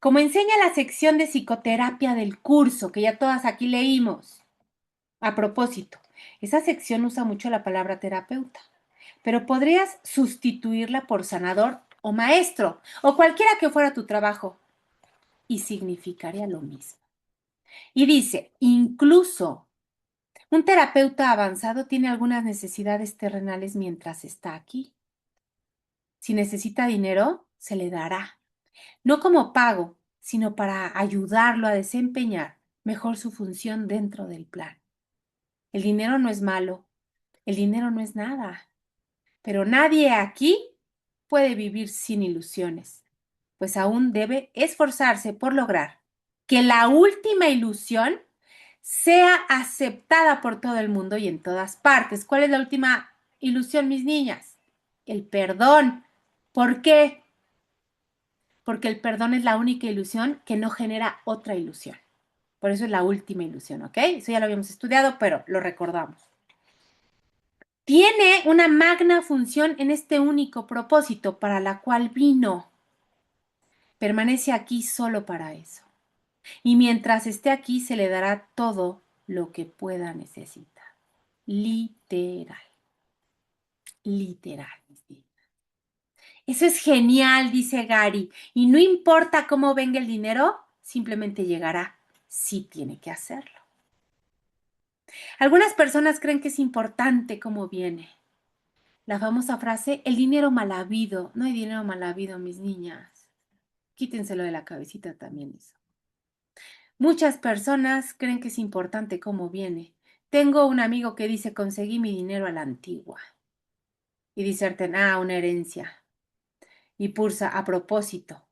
Speaker 1: Como enseña la sección de psicoterapia del curso, que ya todas aquí leímos. A propósito, esa sección usa mucho la palabra terapeuta, pero podrías sustituirla por sanador o maestro, o cualquiera que fuera tu trabajo, y significaría lo mismo. Y dice, incluso un terapeuta avanzado tiene algunas necesidades terrenales mientras está aquí. Si necesita dinero, se le dará, no como pago, sino para ayudarlo a desempeñar mejor su función dentro del plan. El dinero no es malo, el dinero no es nada, pero nadie aquí puede vivir sin ilusiones, pues aún debe esforzarse por lograr que la última ilusión sea aceptada por todo el mundo y en todas partes. ¿Cuál es la última ilusión, mis niñas? El perdón. ¿Por qué? Porque el perdón es la única ilusión que no genera otra ilusión. Por eso es la última ilusión, ¿ok? Eso ya lo habíamos estudiado, pero lo recordamos. Tiene una magna función en este único propósito para la cual vino. Permanece aquí solo para eso. Y mientras esté aquí se le dará todo lo que pueda necesitar. Literal. Literal. Eso es genial, dice Gary. Y no importa cómo venga el dinero, simplemente llegará. Sí tiene que hacerlo. Algunas personas creen que es importante cómo viene. La famosa frase, el dinero mal habido. No hay dinero mal habido, mis niñas. Quítenselo de la cabecita también eso. Muchas personas creen que es importante cómo viene. Tengo un amigo que dice, conseguí mi dinero a la antigua. Y diserten, una herencia. Y Pursa, a propósito.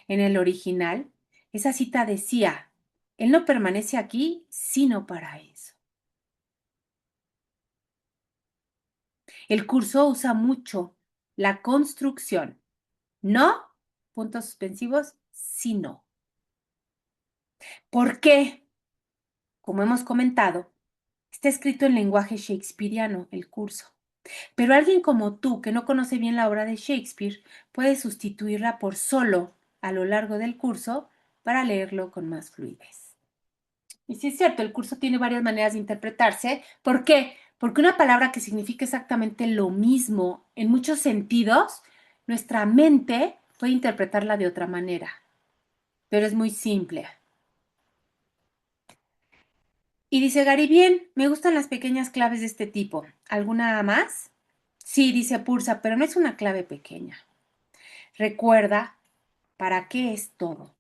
Speaker 1: En el original, esa cita decía, él no permanece aquí sino para eso. El curso usa mucho la construcción, no, puntos suspensivos, sino. ¿Por qué? Como hemos comentado, Está escrito en lenguaje shakespeariano, el curso. Pero alguien como tú, que no conoce bien la obra de Shakespeare, puede sustituirla por solo a lo largo del curso para leerlo con más fluidez. Y sí es cierto, el curso tiene varias maneras de interpretarse. ¿Por qué? Porque una palabra que significa exactamente lo mismo en muchos sentidos, nuestra mente puede interpretarla de otra manera. Pero es muy simple. Y dice Gary, bien, me gustan las pequeñas claves de este tipo. ¿Alguna más? Sí, dice Pursa, pero no es una clave pequeña. Recuerda para qué es todo.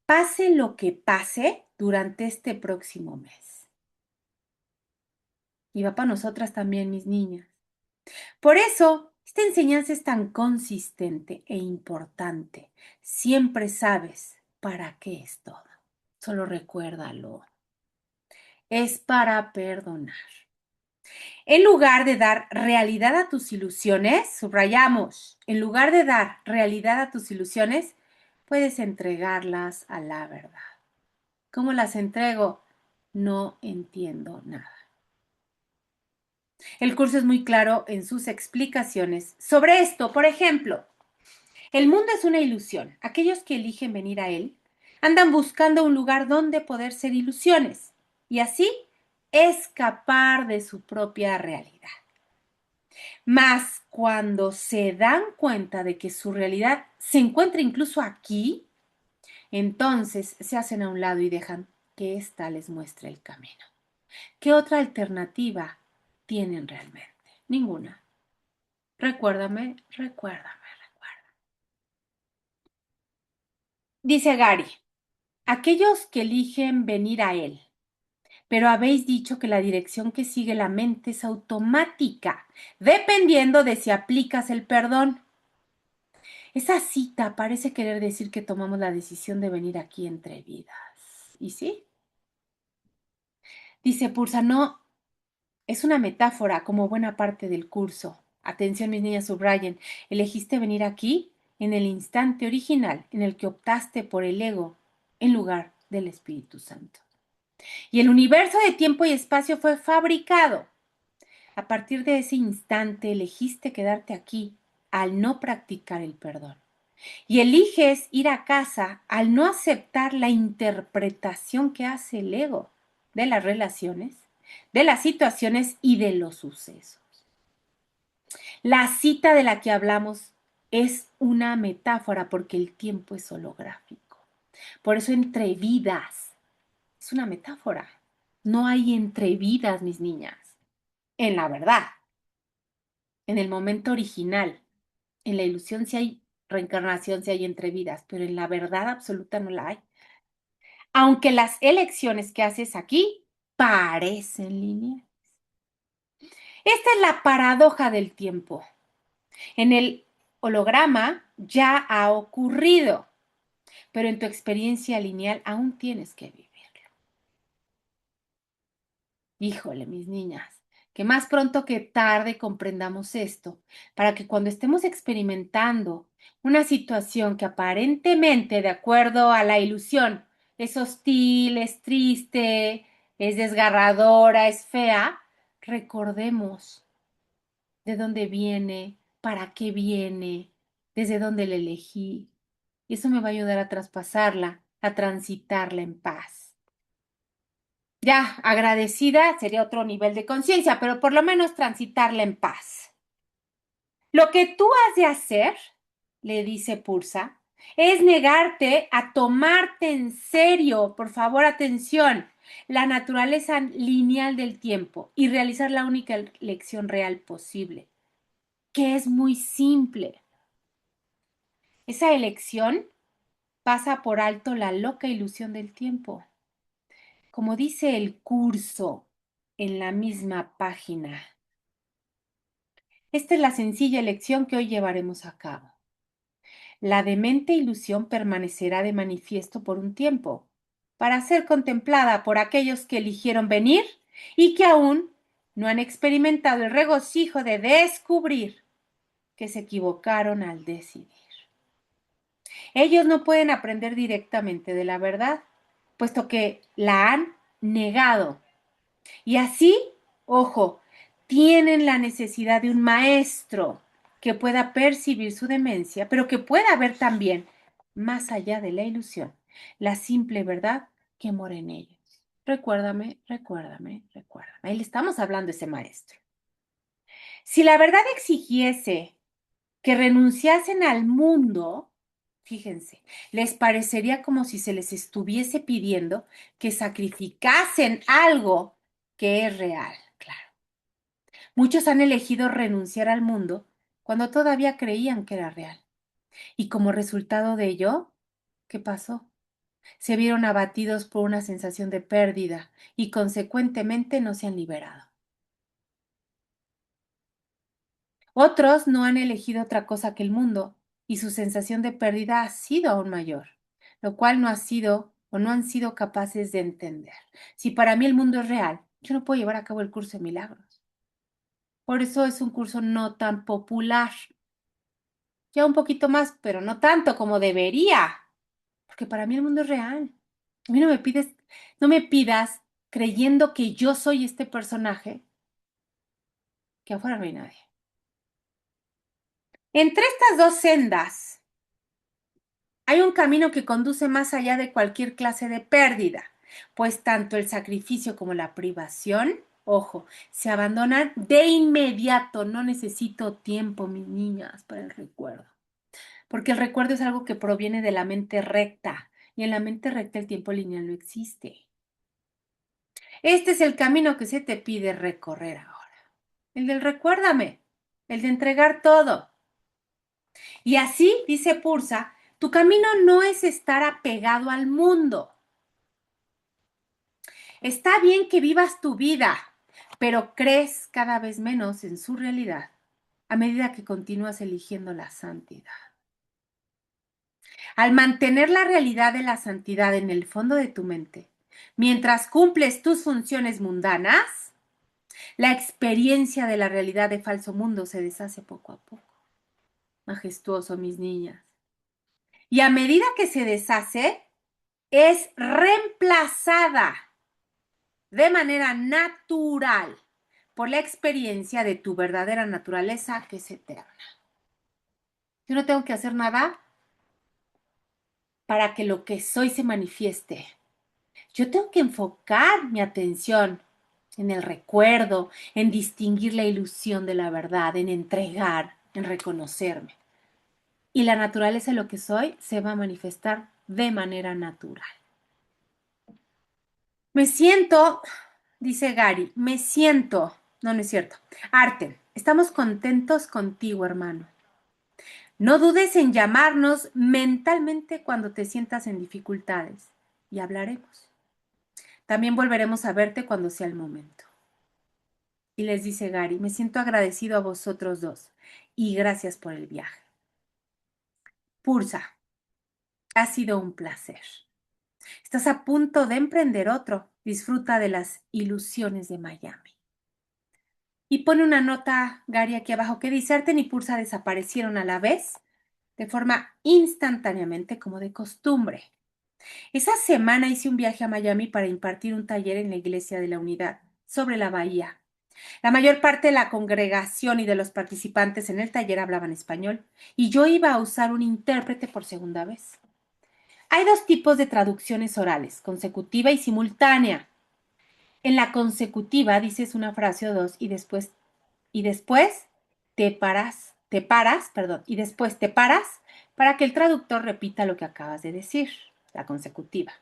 Speaker 1: Pase lo que pase durante este próximo mes. Y va para nosotras también, mis niñas. Por eso, esta enseñanza es tan consistente e importante. Siempre sabes para qué es todo. Solo recuérdalo. Es para perdonar. En lugar de dar realidad a tus ilusiones, subrayamos, en lugar de dar realidad a tus ilusiones, puedes entregarlas a la verdad. ¿Cómo las entrego? No entiendo nada. El curso es muy claro en sus explicaciones sobre esto. Por ejemplo, el mundo es una ilusión. Aquellos que eligen venir a él andan buscando un lugar donde poder ser ilusiones y así escapar de su propia realidad. Mas cuando se dan cuenta de que su realidad se encuentra incluso aquí, entonces se hacen a un lado y dejan que ésta les muestre el camino. ¿Qué otra alternativa tienen realmente? Ninguna. Recuérdame, recuérdame, recuérdame. Dice Gary, aquellos que eligen venir a él, pero habéis dicho que la dirección que sigue la mente es automática, dependiendo de si aplicas el perdón. Esa cita parece querer decir que tomamos la decisión de venir aquí entre vidas. ¿Y sí? Dice Pursa, no, es una metáfora como buena parte del curso. Atención, mis niñas, subrayen. Elegiste venir aquí en el instante original en el que optaste por el ego en lugar del Espíritu Santo. Y el universo de tiempo y espacio fue fabricado. A partir de ese instante elegiste quedarte aquí al no practicar el perdón. Y eliges ir a casa al no aceptar la interpretación que hace el ego de las relaciones, de las situaciones y de los sucesos. La cita de la que hablamos es una metáfora porque el tiempo es holográfico. Por eso entre vidas es una metáfora. No hay entre vidas, mis niñas. En la verdad, en el momento original, en la ilusión sí hay reencarnación, sí hay entre vidas, pero en la verdad absoluta no la hay. Aunque las elecciones que haces aquí parecen lineales. Esta es la paradoja del tiempo. En el holograma ya ha ocurrido, pero en tu experiencia lineal aún tienes que vivirlo. Híjole, mis niñas, que más pronto que tarde comprendamos esto, para que cuando estemos experimentando una situación que aparentemente, de acuerdo a la ilusión, es hostil, es triste, es desgarradora, es fea, recordemos de dónde viene, para qué viene, desde dónde la elegí. Y eso me va a ayudar a traspasarla, a transitarla en paz. Ya, agradecida sería otro nivel de conciencia, pero por lo menos transitarla en paz. Lo que tú has de hacer, le dice Pursa, es negarte a tomarte en serio, por favor, atención, la naturaleza lineal del tiempo y realizar la única lección real posible, que es muy simple. Esa elección pasa por alto la loca ilusión del tiempo. Como dice el curso en la misma página, esta es la sencilla elección que hoy llevaremos a cabo. La demente ilusión permanecerá de manifiesto por un tiempo, para ser contemplada por aquellos que eligieron venir y que aún no han experimentado el regocijo de descubrir que se equivocaron al decidir. Ellos no pueden aprender directamente de la verdad, puesto que la han negado. Y así, ojo, tienen la necesidad de un maestro que pueda percibir su demencia, pero que pueda ver también, más allá de la ilusión, la simple verdad que mora en ellos. Recuérdame, recuérdame, recuérdame. Ahí le estamos hablando a ese maestro. Si la verdad exigiese que renunciasen al mundo, fíjense, les parecería como si se les estuviese pidiendo que sacrificasen algo que es real, claro. Muchos han elegido renunciar al mundo cuando todavía creían que era real. Y como resultado de ello, ¿qué pasó? Se vieron abatidos por una sensación de pérdida y consecuentemente no se han liberado. Otros no han elegido otra cosa que el mundo y su sensación de pérdida ha sido aún mayor, lo cual no ha sido o no han sido capaces de entender. Si para mí el mundo es real, yo no puedo llevar a cabo el curso de milagros. Por eso es un curso no tan popular. Ya un poquito más, pero no tanto como debería, porque para mí el mundo es real. A mí no me pidas creyendo que yo soy este personaje, que afuera no hay nadie. Entre estas dos sendas hay un camino que conduce más allá de cualquier clase de pérdida, pues tanto el sacrificio como la privación, ojo, se abandonan de inmediato. No necesito tiempo, mis niñas, para el recuerdo, porque el recuerdo es algo que proviene de la mente recta, y en la mente recta el tiempo lineal no existe. Este es el camino que se te pide recorrer ahora, el del recuérdame, el de entregar todo. Y así, dice Pursa, tu camino no es estar apegado al mundo. Está bien que vivas tu vida, pero crees cada vez menos en su realidad a medida que continúas eligiendo la santidad. Al mantener la realidad de la santidad en el fondo de tu mente, mientras cumples tus funciones mundanas, la experiencia de la realidad de falso mundo se deshace poco a poco. Majestuoso, mis niñas. Y a medida que se deshace, es reemplazada de manera natural por la experiencia de tu verdadera naturaleza, que es eterna. Yo no tengo que hacer nada para que lo que soy se manifieste. Yo tengo que enfocar mi atención en el recuerdo, en distinguir la ilusión de la verdad, en entregar, en reconocerme. Y la naturaleza de lo que soy se va a manifestar de manera natural. Me siento, dice Gary, no, no es cierto. Arten, estamos contentos contigo, hermano. No dudes en llamarnos mentalmente cuando te sientas en dificultades y hablaremos. También volveremos a verte cuando sea el momento. Y les dice Gary, me siento agradecido a vosotros dos y gracias por el viaje. Pursa, ha sido un placer. Estás a punto de emprender otro. Disfruta de las ilusiones de Miami. Y pone una nota, Gary, aquí abajo que dice, Arten y Pursa desaparecieron a la vez, de forma instantáneamente como de costumbre. Esa semana hice un viaje a Miami para impartir un taller en la Iglesia de la Unidad sobre la bahía. La mayor parte de la congregación y de los participantes en el taller hablaban español y yo iba a usar un intérprete por segunda vez. Hay dos tipos de traducciones orales, consecutiva y simultánea. En la consecutiva dices una frase o dos y después y después te paras para que el traductor repita lo que acabas de decir, la consecutiva.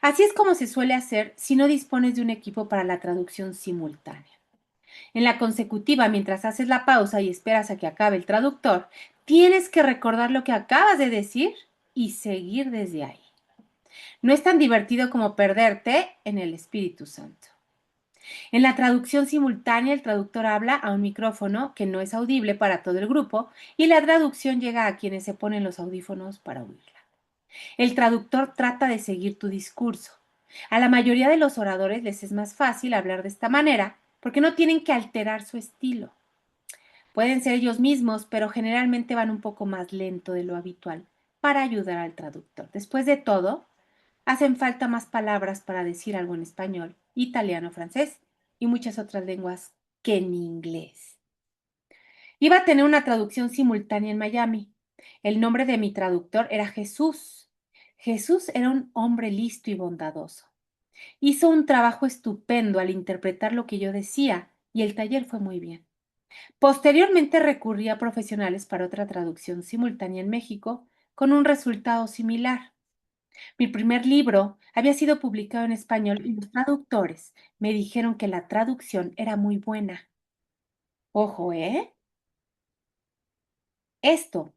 Speaker 1: Así es como se suele hacer si no dispones de un equipo para la traducción simultánea. En la consecutiva, mientras haces la pausa y esperas a que acabe el traductor, tienes que recordar lo que acabas de decir y seguir desde ahí. No es tan divertido como perderte en el Espíritu Santo. En la traducción simultánea, el traductor habla a un micrófono que no es audible para todo el grupo y la traducción llega a quienes se ponen los audífonos para oírla. El traductor trata de seguir tu discurso. A la mayoría de los oradores les es más fácil hablar de esta manera porque no tienen que alterar su estilo. Pueden ser ellos mismos, pero generalmente van un poco más lento de lo habitual para ayudar al traductor. Después de todo, hacen falta más palabras para decir algo en español italiano, francés y muchas otras lenguas que en inglés. Iba a tener una traducción simultánea en Miami. El nombre de mi traductor era Jesús. Jesús era un hombre listo y bondadoso. Hizo un trabajo estupendo al interpretar lo que yo decía y el taller fue muy bien. Posteriormente recurrí a profesionales para otra traducción simultánea en México con un resultado similar. Mi primer libro había sido publicado en español y los traductores me dijeron que la traducción era muy buena. Ojo, ¿eh? Esto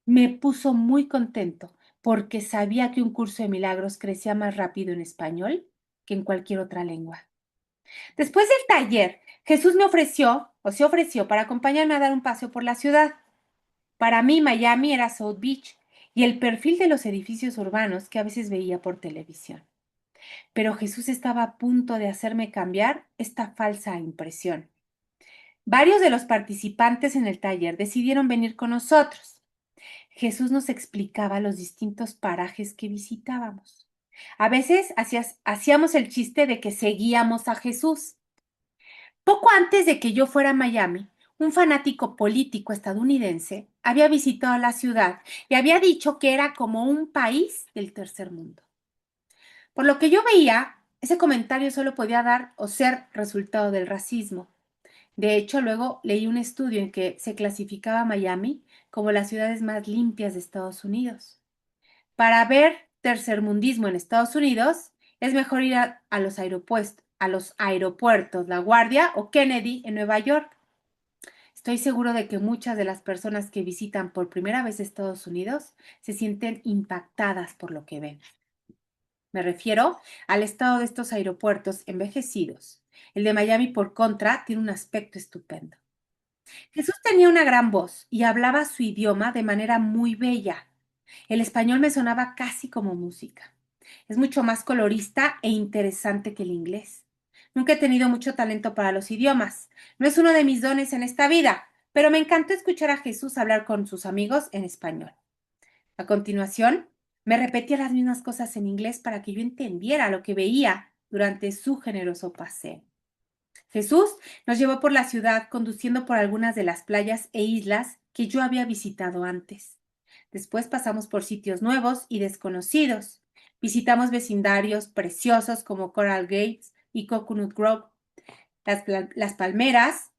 Speaker 1: me puso muy contento porque sabía que un curso de milagros crecía más rápido en español que en cualquier otra lengua. Después del taller, Jesús me ofreció, o se ofreció, para acompañarme a dar un paseo por la ciudad. Para mí, Miami era South Beach y el perfil de los edificios urbanos que a veces veía por televisión. Pero Jesús estaba a punto de hacerme cambiar esta falsa impresión. Varios de los participantes en el taller decidieron venir con nosotros. Jesús nos explicaba los distintos parajes que visitábamos. A veces hacíamos el chiste de que seguíamos a Jesús. Poco antes de que yo fuera a Miami, un fanático político estadounidense había visitado la ciudad y había dicho que era como un país del tercer mundo. Por lo que yo veía, ese comentario solo podía dar o ser resultado del racismo. De hecho, luego leí un estudio en que se clasificaba a Miami como las ciudades más limpias de Estados Unidos. Para ver tercermundismo en Estados Unidos, es mejor ir a los aeropuertos La Guardia o Kennedy en Nueva York. Estoy seguro de que muchas de las personas que visitan por primera vez Estados Unidos se sienten impactadas por lo que ven. Me refiero al estado de estos aeropuertos envejecidos. El de Miami, por contra, tiene un aspecto estupendo. Jesús tenía una gran voz y hablaba su idioma de manera muy bella. El español me sonaba casi como música. Es mucho más colorista e interesante que el inglés. Nunca he tenido mucho talento para los idiomas. No es uno de mis dones en esta vida, pero me encantó escuchar a Jesús hablar con sus amigos en español. A continuación, me repetía las mismas cosas en inglés para que yo entendiera lo que veía durante su generoso paseo. Jesús nos llevó por la ciudad conduciendo por algunas de las playas e islas que yo había visitado antes. Después pasamos por sitios nuevos y desconocidos. Visitamos vecindarios preciosos como Coral Gates y Coconut Grove, las palmeras,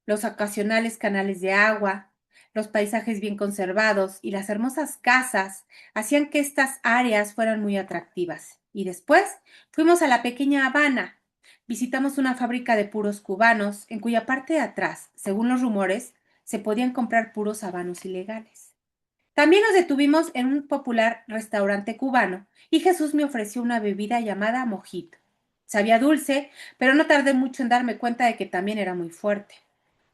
Speaker 1: los ocasionales canales de agua, los paisajes bien conservados y las hermosas casas hacían que estas áreas fueran muy atractivas. Y después fuimos a la pequeña Habana. Visitamos una fábrica de puros cubanos en cuya parte de atrás, según los rumores, se podían comprar puros habanos ilegales. También nos detuvimos en un popular restaurante cubano y Jesús me ofreció una bebida llamada mojito. Sabía dulce, pero no tardé mucho en darme cuenta de que también era muy fuerte.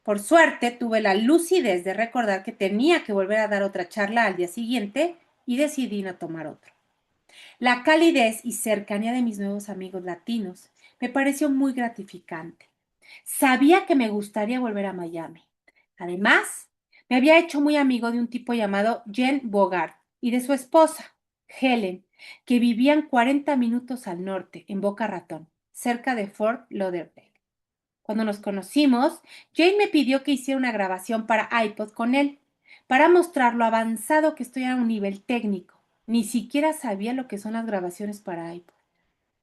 Speaker 1: Por suerte, tuve la lucidez de recordar que tenía que volver a dar otra charla al día siguiente y decidí no tomar otro. La calidez y cercanía de mis nuevos amigos latinos me pareció muy gratificante. Sabía que me gustaría volver a Miami. Además, me había hecho muy amigo de un tipo llamado Jen Bogart y de su esposa, Helen, que vivían 40 minutos al norte, en Boca Ratón, cerca de Fort Lauderdale. Cuando nos conocimos, Jane me pidió que hiciera una grabación para iPod con él, para mostrar lo avanzado que estoy a un nivel técnico. Ni siquiera sabía lo que son las grabaciones para iPod.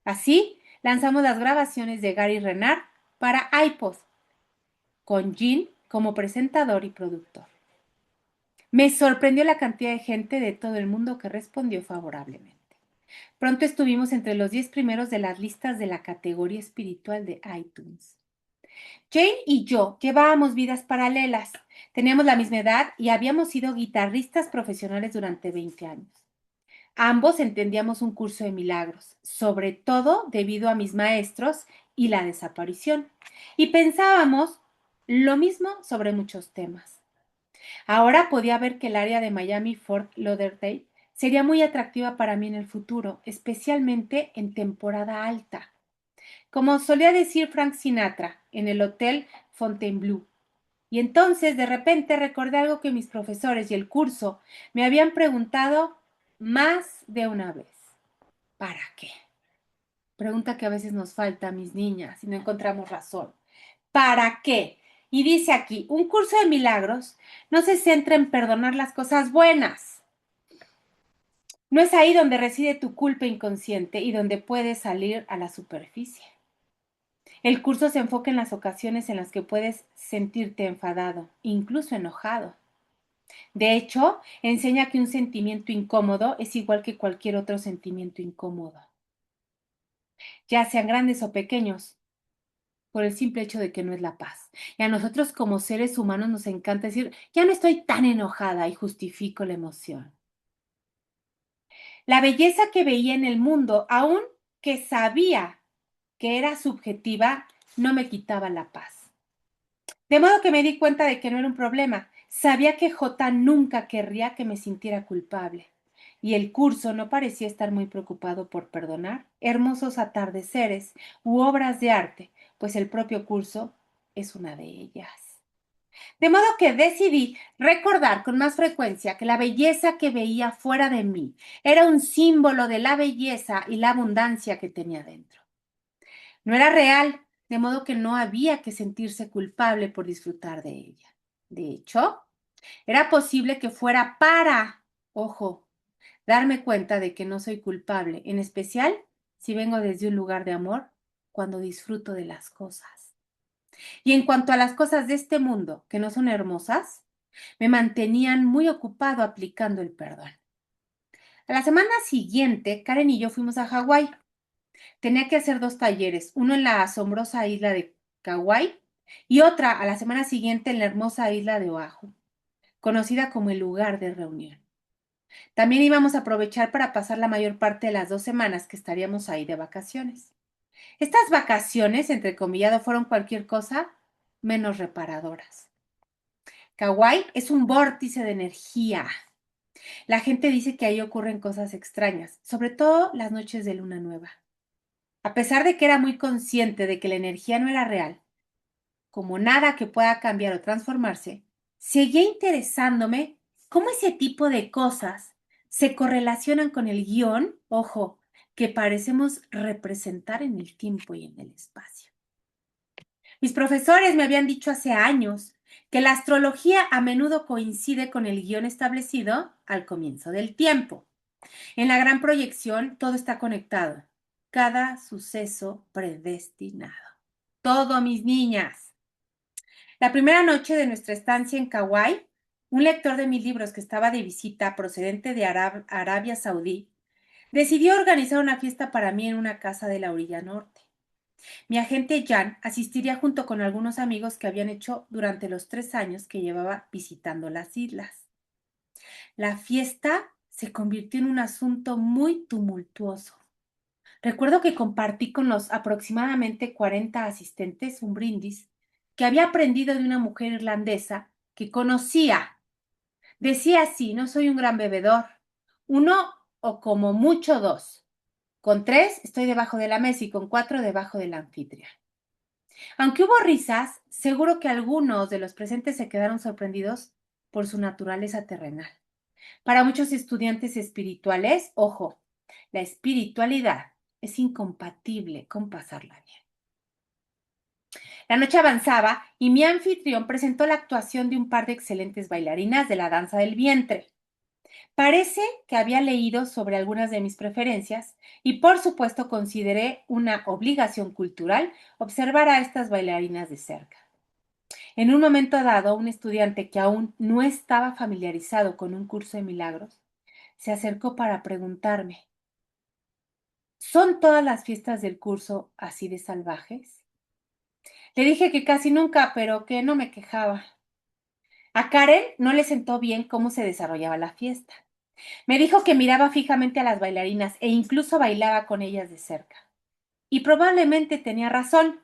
Speaker 1: Así, lanzamos las grabaciones de Gary Renard para iPod, con Gene como presentador y productor. Me sorprendió la cantidad de gente de todo el mundo que respondió favorablemente. Pronto estuvimos entre los 10 primeros de las listas de la categoría espiritual de iTunes. Jane y yo llevábamos vidas paralelas. Teníamos la misma edad y habíamos sido guitarristas profesionales durante 20 años. Ambos entendíamos un curso de milagros, sobre todo debido a mis maestros y la desaparición, y pensábamos lo mismo sobre muchos temas. Ahora podía ver que el área de Miami-Fort Lauderdale sería muy atractiva para mí en el futuro, especialmente en temporada alta. Como solía decir Frank Sinatra en el Hotel Fontainebleau. Y entonces de repente recordé algo que mis profesores y el curso me habían preguntado más de una vez. ¿Para qué? Pregunta que a veces nos falta a mis niñas y no encontramos razón. ¿Para qué? Y dice aquí, un curso de milagros no se centra en perdonar las cosas buenas. No es ahí donde reside tu culpa inconsciente y donde puedes salir a la superficie. El curso se enfoca en las ocasiones en las que puedes sentirte enfadado, incluso enojado. De hecho, enseña que un sentimiento incómodo es igual que cualquier otro sentimiento incómodo, ya sean grandes o pequeños, por el simple hecho de que no es la paz. Y a nosotros como seres humanos nos encanta decir, ya no estoy tan enojada y justifico la emoción. La belleza que veía en el mundo, aun que sabía que era subjetiva, no me quitaba la paz. De modo que me di cuenta de que no era un problema. Sabía que J nunca querría que me sintiera culpable. Y el curso no parecía estar muy preocupado por perdonar hermosos atardeceres u obras de arte, pues el propio curso es una de ellas. De modo que decidí recordar con más frecuencia que la belleza que veía fuera de mí era un símbolo de la belleza y la abundancia que tenía dentro. No era real, de modo que no había que sentirse culpable por disfrutar de ella. De hecho, era posible que fuera ojo, darme cuenta de que no soy culpable, en especial si vengo desde un lugar de amor, cuando disfruto de las cosas. Y en cuanto a las cosas de este mundo, que no son hermosas, me mantenían muy ocupado aplicando el perdón. A la semana siguiente, Karen y yo fuimos a Hawái. Tenía que hacer 2 talleres, uno en la asombrosa isla de Kauai y otra a la semana siguiente en la hermosa isla de Oahu, conocida como el lugar de reunión. También íbamos a aprovechar para pasar la mayor parte de las 2 semanas que estaríamos ahí de vacaciones. Estas vacaciones, entrecomillado, fueron cualquier cosa menos reparadoras. Kauai es un vórtice de energía. La gente dice que ahí ocurren cosas extrañas, sobre todo las noches de luna nueva. A pesar de que era muy consciente de que la energía no era real, como nada que pueda cambiar o transformarse, seguía interesándome cómo ese tipo de cosas se correlacionan con el guión, ojo, que parecemos representar en el tiempo y en el espacio. Mis profesores me habían dicho hace años que la astrología a menudo coincide con el guión establecido al comienzo del tiempo. En la gran proyección todo está conectado, cada suceso predestinado. Todo, mis niñas. La primera noche de nuestra estancia en Kauai, un lector de mis libros que estaba de visita procedente de Arabia Saudí, decidió organizar una fiesta para mí en una casa de la orilla norte. Mi agente Jan asistiría junto con algunos amigos que habían hecho durante los 3 años que llevaba visitando las islas. La fiesta se convirtió en un asunto muy tumultuoso. Recuerdo que compartí con los aproximadamente 40 asistentes un brindis que había aprendido de una mujer irlandesa que conocía. Decía así, no soy un gran bebedor, 1 o como mucho 2. Con 3 estoy debajo de la mesa y con 4 debajo del anfitrión. Aunque hubo risas, seguro que algunos de los presentes se quedaron sorprendidos por su naturaleza terrenal. Para muchos estudiantes espirituales, ojo, la espiritualidad es incompatible con pasarla bien. La noche avanzaba y mi anfitrión presentó la actuación de un par de excelentes bailarinas de la danza del vientre. Parece que había leído sobre algunas de mis preferencias y por supuesto consideré una obligación cultural observar a estas bailarinas de cerca. En un momento dado, un estudiante que aún no estaba familiarizado con un curso de milagros se acercó para preguntarme, ¿son todas las fiestas del curso así de salvajes? Le dije que casi nunca, pero que no me quejaba. A Karen no le sentó bien cómo se desarrollaba la fiesta. Me dijo que miraba fijamente a las bailarinas e incluso bailaba con ellas de cerca. Y probablemente tenía razón.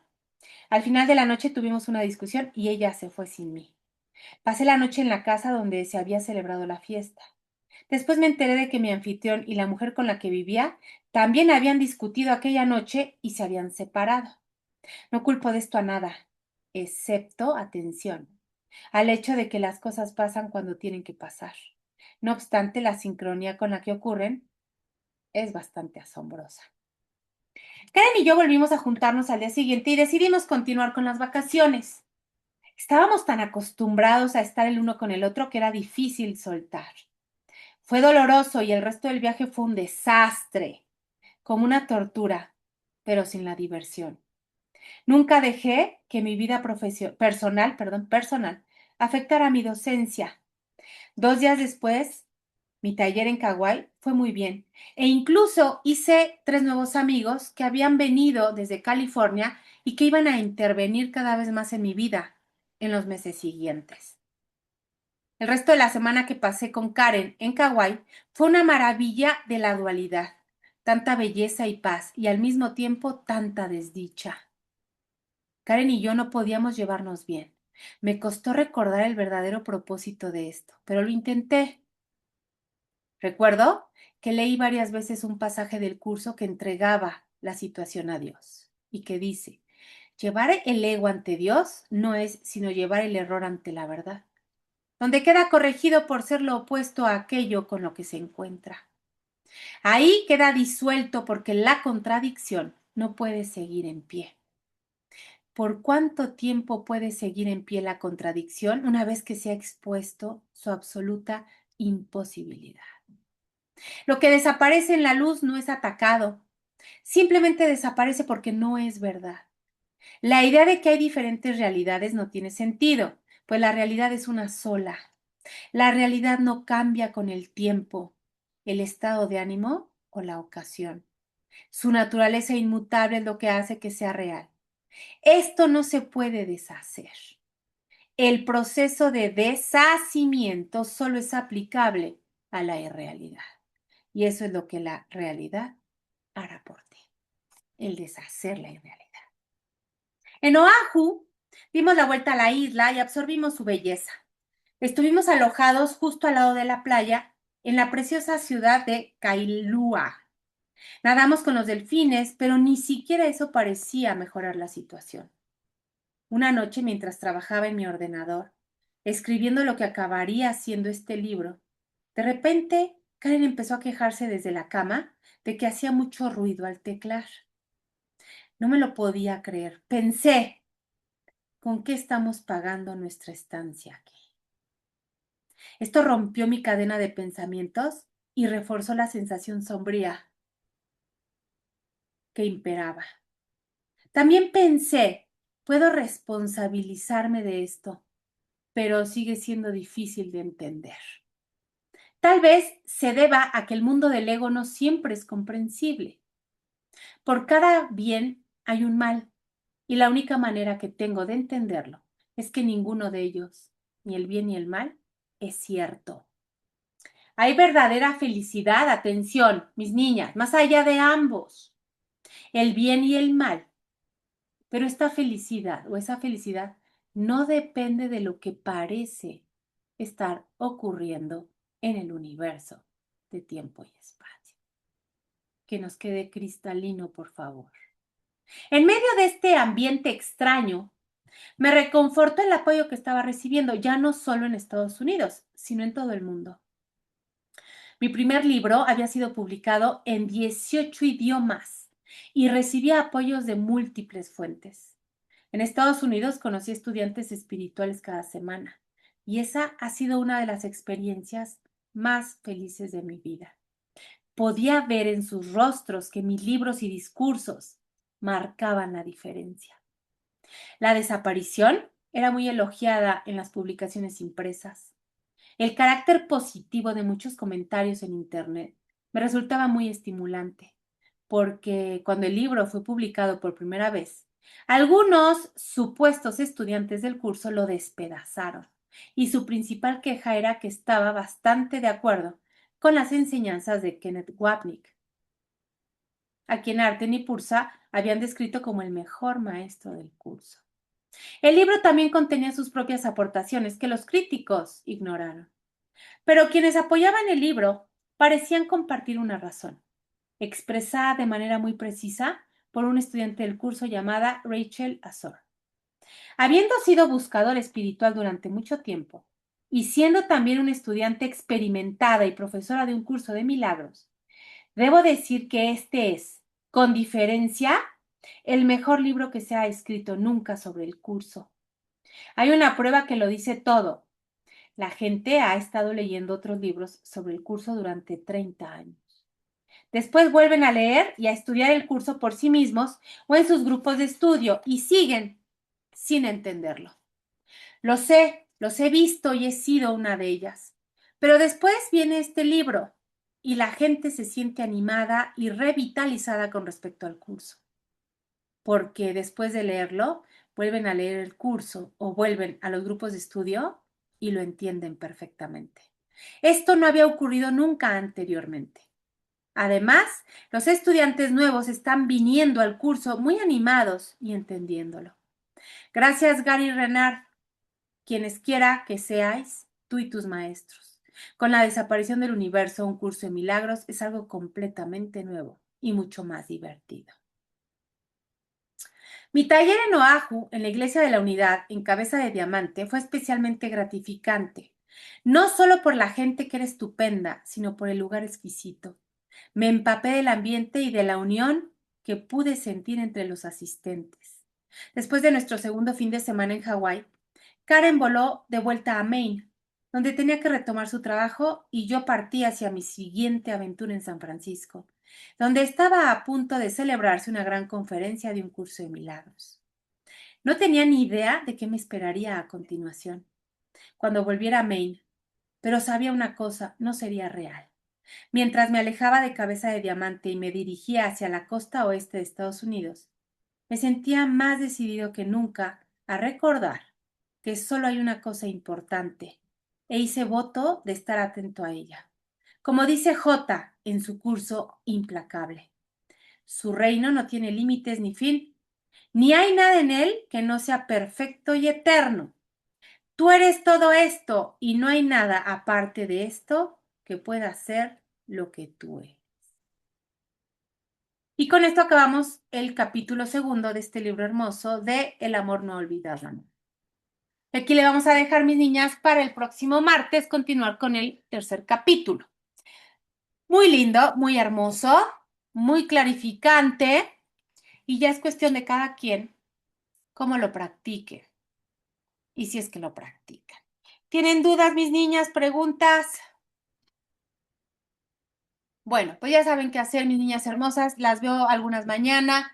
Speaker 1: Al final de la noche tuvimos una discusión y ella se fue sin mí. Pasé la noche en la casa donde se había celebrado la fiesta. Después me enteré de que mi anfitrión y la mujer con la que vivía también habían discutido aquella noche y se habían separado. No culpo de esto a nada, excepto, atención, al hecho de que las cosas pasan cuando tienen que pasar. No obstante, la sincronía con la que ocurren es bastante asombrosa. Karen y yo volvimos a juntarnos al día siguiente y decidimos continuar con las vacaciones. Estábamos tan acostumbrados a estar el uno con el otro que era difícil soltar. Fue doloroso y el resto del viaje fue un desastre, como una tortura, pero sin la diversión. Nunca dejé que mi vida personal afectara mi docencia. 2 días después, mi taller en Kauai fue muy bien e incluso hice 3 nuevos amigos que habían venido desde California y que iban a intervenir cada vez más en mi vida en los meses siguientes. El resto de la semana que pasé con Karen en Kauai fue una maravilla de la dualidad, tanta belleza y paz y al mismo tiempo tanta desdicha. Karen y yo no podíamos llevarnos bien. Me costó recordar el verdadero propósito de esto, pero lo intenté. Recuerdo que leí varias veces un pasaje del curso que entregaba la situación a Dios y que dice, llevar el ego ante Dios no es sino llevar el error ante la verdad, donde queda corregido por ser lo opuesto a aquello con lo que se encuentra. Ahí queda disuelto porque la contradicción no puede seguir en pie. ¿Por cuánto tiempo puede seguir en pie la contradicción una vez que se ha expuesto su absoluta imposibilidad? Lo que desaparece en la luz no es atacado, simplemente desaparece porque no es verdad. La idea de que hay diferentes realidades no tiene sentido, pues la realidad es una sola. La realidad no cambia con el tiempo, el estado de ánimo o la ocasión. Su naturaleza inmutable es lo que hace que sea real. Esto no se puede deshacer. El proceso de deshacimiento solo es aplicable a la irrealidad. Y eso es lo que la realidad hará por ti, el deshacer la irrealidad. En Oahu dimos la vuelta a la isla y absorbimos su belleza. Estuvimos alojados justo al lado de la playa en la preciosa ciudad de Kailua. Nadamos con los delfines, pero ni siquiera eso parecía mejorar la situación. Una noche, mientras trabajaba en mi ordenador, escribiendo lo que acabaría siendo este libro, de repente Karen empezó a quejarse desde la cama de que hacía mucho ruido al teclar. No me lo podía creer. Pensé, ¿con qué estamos pagando nuestra estancia aquí? Esto rompió mi cadena de pensamientos y reforzó la sensación sombría que imperaba. También pensé, puedo responsabilizarme de esto, pero sigue siendo difícil de entender. Tal vez se deba a que el mundo del ego no siempre es comprensible. Por cada bien hay un mal, y la única manera que tengo de entenderlo es que ninguno de ellos, ni el bien ni el mal, es cierto. Hay verdadera felicidad, atención, mis niñas, más allá de ambos, el bien y el mal. Pero esta felicidad o esa felicidad no depende de lo que parece estar ocurriendo en el universo de tiempo y espacio. Que nos quede cristalino, por favor. En medio de este ambiente extraño, me reconfortó el apoyo que estaba recibiendo, ya no solo en Estados Unidos, sino en todo el mundo. Mi primer libro había sido publicado en 18 idiomas y recibía apoyos de múltiples fuentes. En Estados Unidos conocí estudiantes espirituales cada semana y esa ha sido una de las experiencias más felices de mi vida. Podía ver en sus rostros que mis libros y discursos marcaban la diferencia. La desaparición era muy elogiada en las publicaciones impresas. El carácter positivo de muchos comentarios en Internet me resultaba muy estimulante, porque cuando el libro fue publicado por primera vez, algunos supuestos estudiantes del curso lo despedazaron, y su principal queja era que estaba bastante de acuerdo con las enseñanzas de Kenneth Wapnick, a quien Arten y Pursa habían descrito como el mejor maestro del curso. El libro también contenía sus propias aportaciones que los críticos ignoraron. Pero quienes apoyaban el libro parecían compartir una razón, expresada de manera muy precisa por un estudiante del curso llamada Rachel Azor. Habiendo sido buscador espiritual durante mucho tiempo y siendo también una estudiante experimentada y profesora de un curso de milagros, debo decir que este es, Con diferencia, el mejor libro que se ha escrito nunca sobre el curso. Hay una prueba que lo dice todo. La gente ha estado leyendo otros libros sobre el curso durante 30 años. Después vuelven a leer y a estudiar el curso por sí mismos o en sus grupos de estudio y siguen sin entenderlo. Los he visto y he sido una de ellas. Pero después viene este libro y la gente se siente animada y revitalizada con respecto al curso. Porque después de leerlo, vuelven a leer el curso o vuelven a los grupos de estudio y lo entienden perfectamente. Esto no había ocurrido nunca anteriormente. Además, los estudiantes nuevos están viniendo al curso muy animados y entendiéndolo. Gracias, Gary Renard, quienes quiera que seáis, tú y tus maestros. Con la desaparición del universo, un curso de milagros es algo completamente nuevo y mucho más divertido. Mi taller en Oahu, en la Iglesia de la Unidad, en Cabeza de Diamante, fue especialmente gratificante. No solo por la gente que era estupenda, sino por el lugar exquisito. Me empapé del ambiente y de la unión que pude sentir entre los asistentes. Después de nuestro segundo fin de semana en Hawái, Karen voló de vuelta a Maine, donde tenía que retomar su trabajo, y yo partí hacia mi siguiente aventura en San Francisco, donde estaba a punto de celebrarse una gran conferencia de un curso de milagros. No tenía ni idea de qué me esperaría a continuación, cuando volviera a Maine, pero sabía una cosa, no sería real. Mientras me alejaba de Cabeza de Diamante y me dirigía hacia la costa oeste de Estados Unidos, me sentía más decidido que nunca a recordar que solo hay una cosa importante, e hice voto de estar atento a ella. Como dice J en su curso Implacable, su reino no tiene límites ni fin, ni hay nada en él que no sea perfecto y eterno. Tú eres todo esto y no hay nada aparte de esto que pueda ser lo que tú eres. Y con esto acabamos el capítulo segundo de este libro hermoso de El amor no olvidado. Aquí le vamos a dejar, mis niñas, para el próximo martes continuar con el tercer capítulo. Muy lindo, muy hermoso, muy clarificante, y ya es cuestión de cada quien cómo lo practique y si es que lo practican. ¿Tienen dudas, mis niñas? ¿Preguntas? Bueno, pues ya saben qué hacer, mis niñas hermosas. Las veo algunas mañana.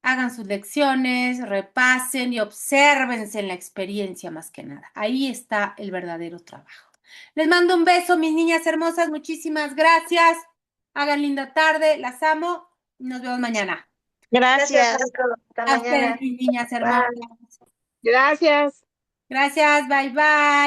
Speaker 1: Hagan sus lecciones, repasen y obsérvense en la experiencia más que nada. Ahí está el verdadero trabajo. Les mando un beso, mis niñas hermosas. Muchísimas gracias. Hagan linda tarde. Las amo. Nos vemos mañana.
Speaker 3: Gracias.
Speaker 2: Hasta
Speaker 1: A ustedes,
Speaker 2: mañana.
Speaker 1: mis niñas hermosas.
Speaker 2: Bye.
Speaker 4: Gracias.
Speaker 1: Gracias. Bye, bye.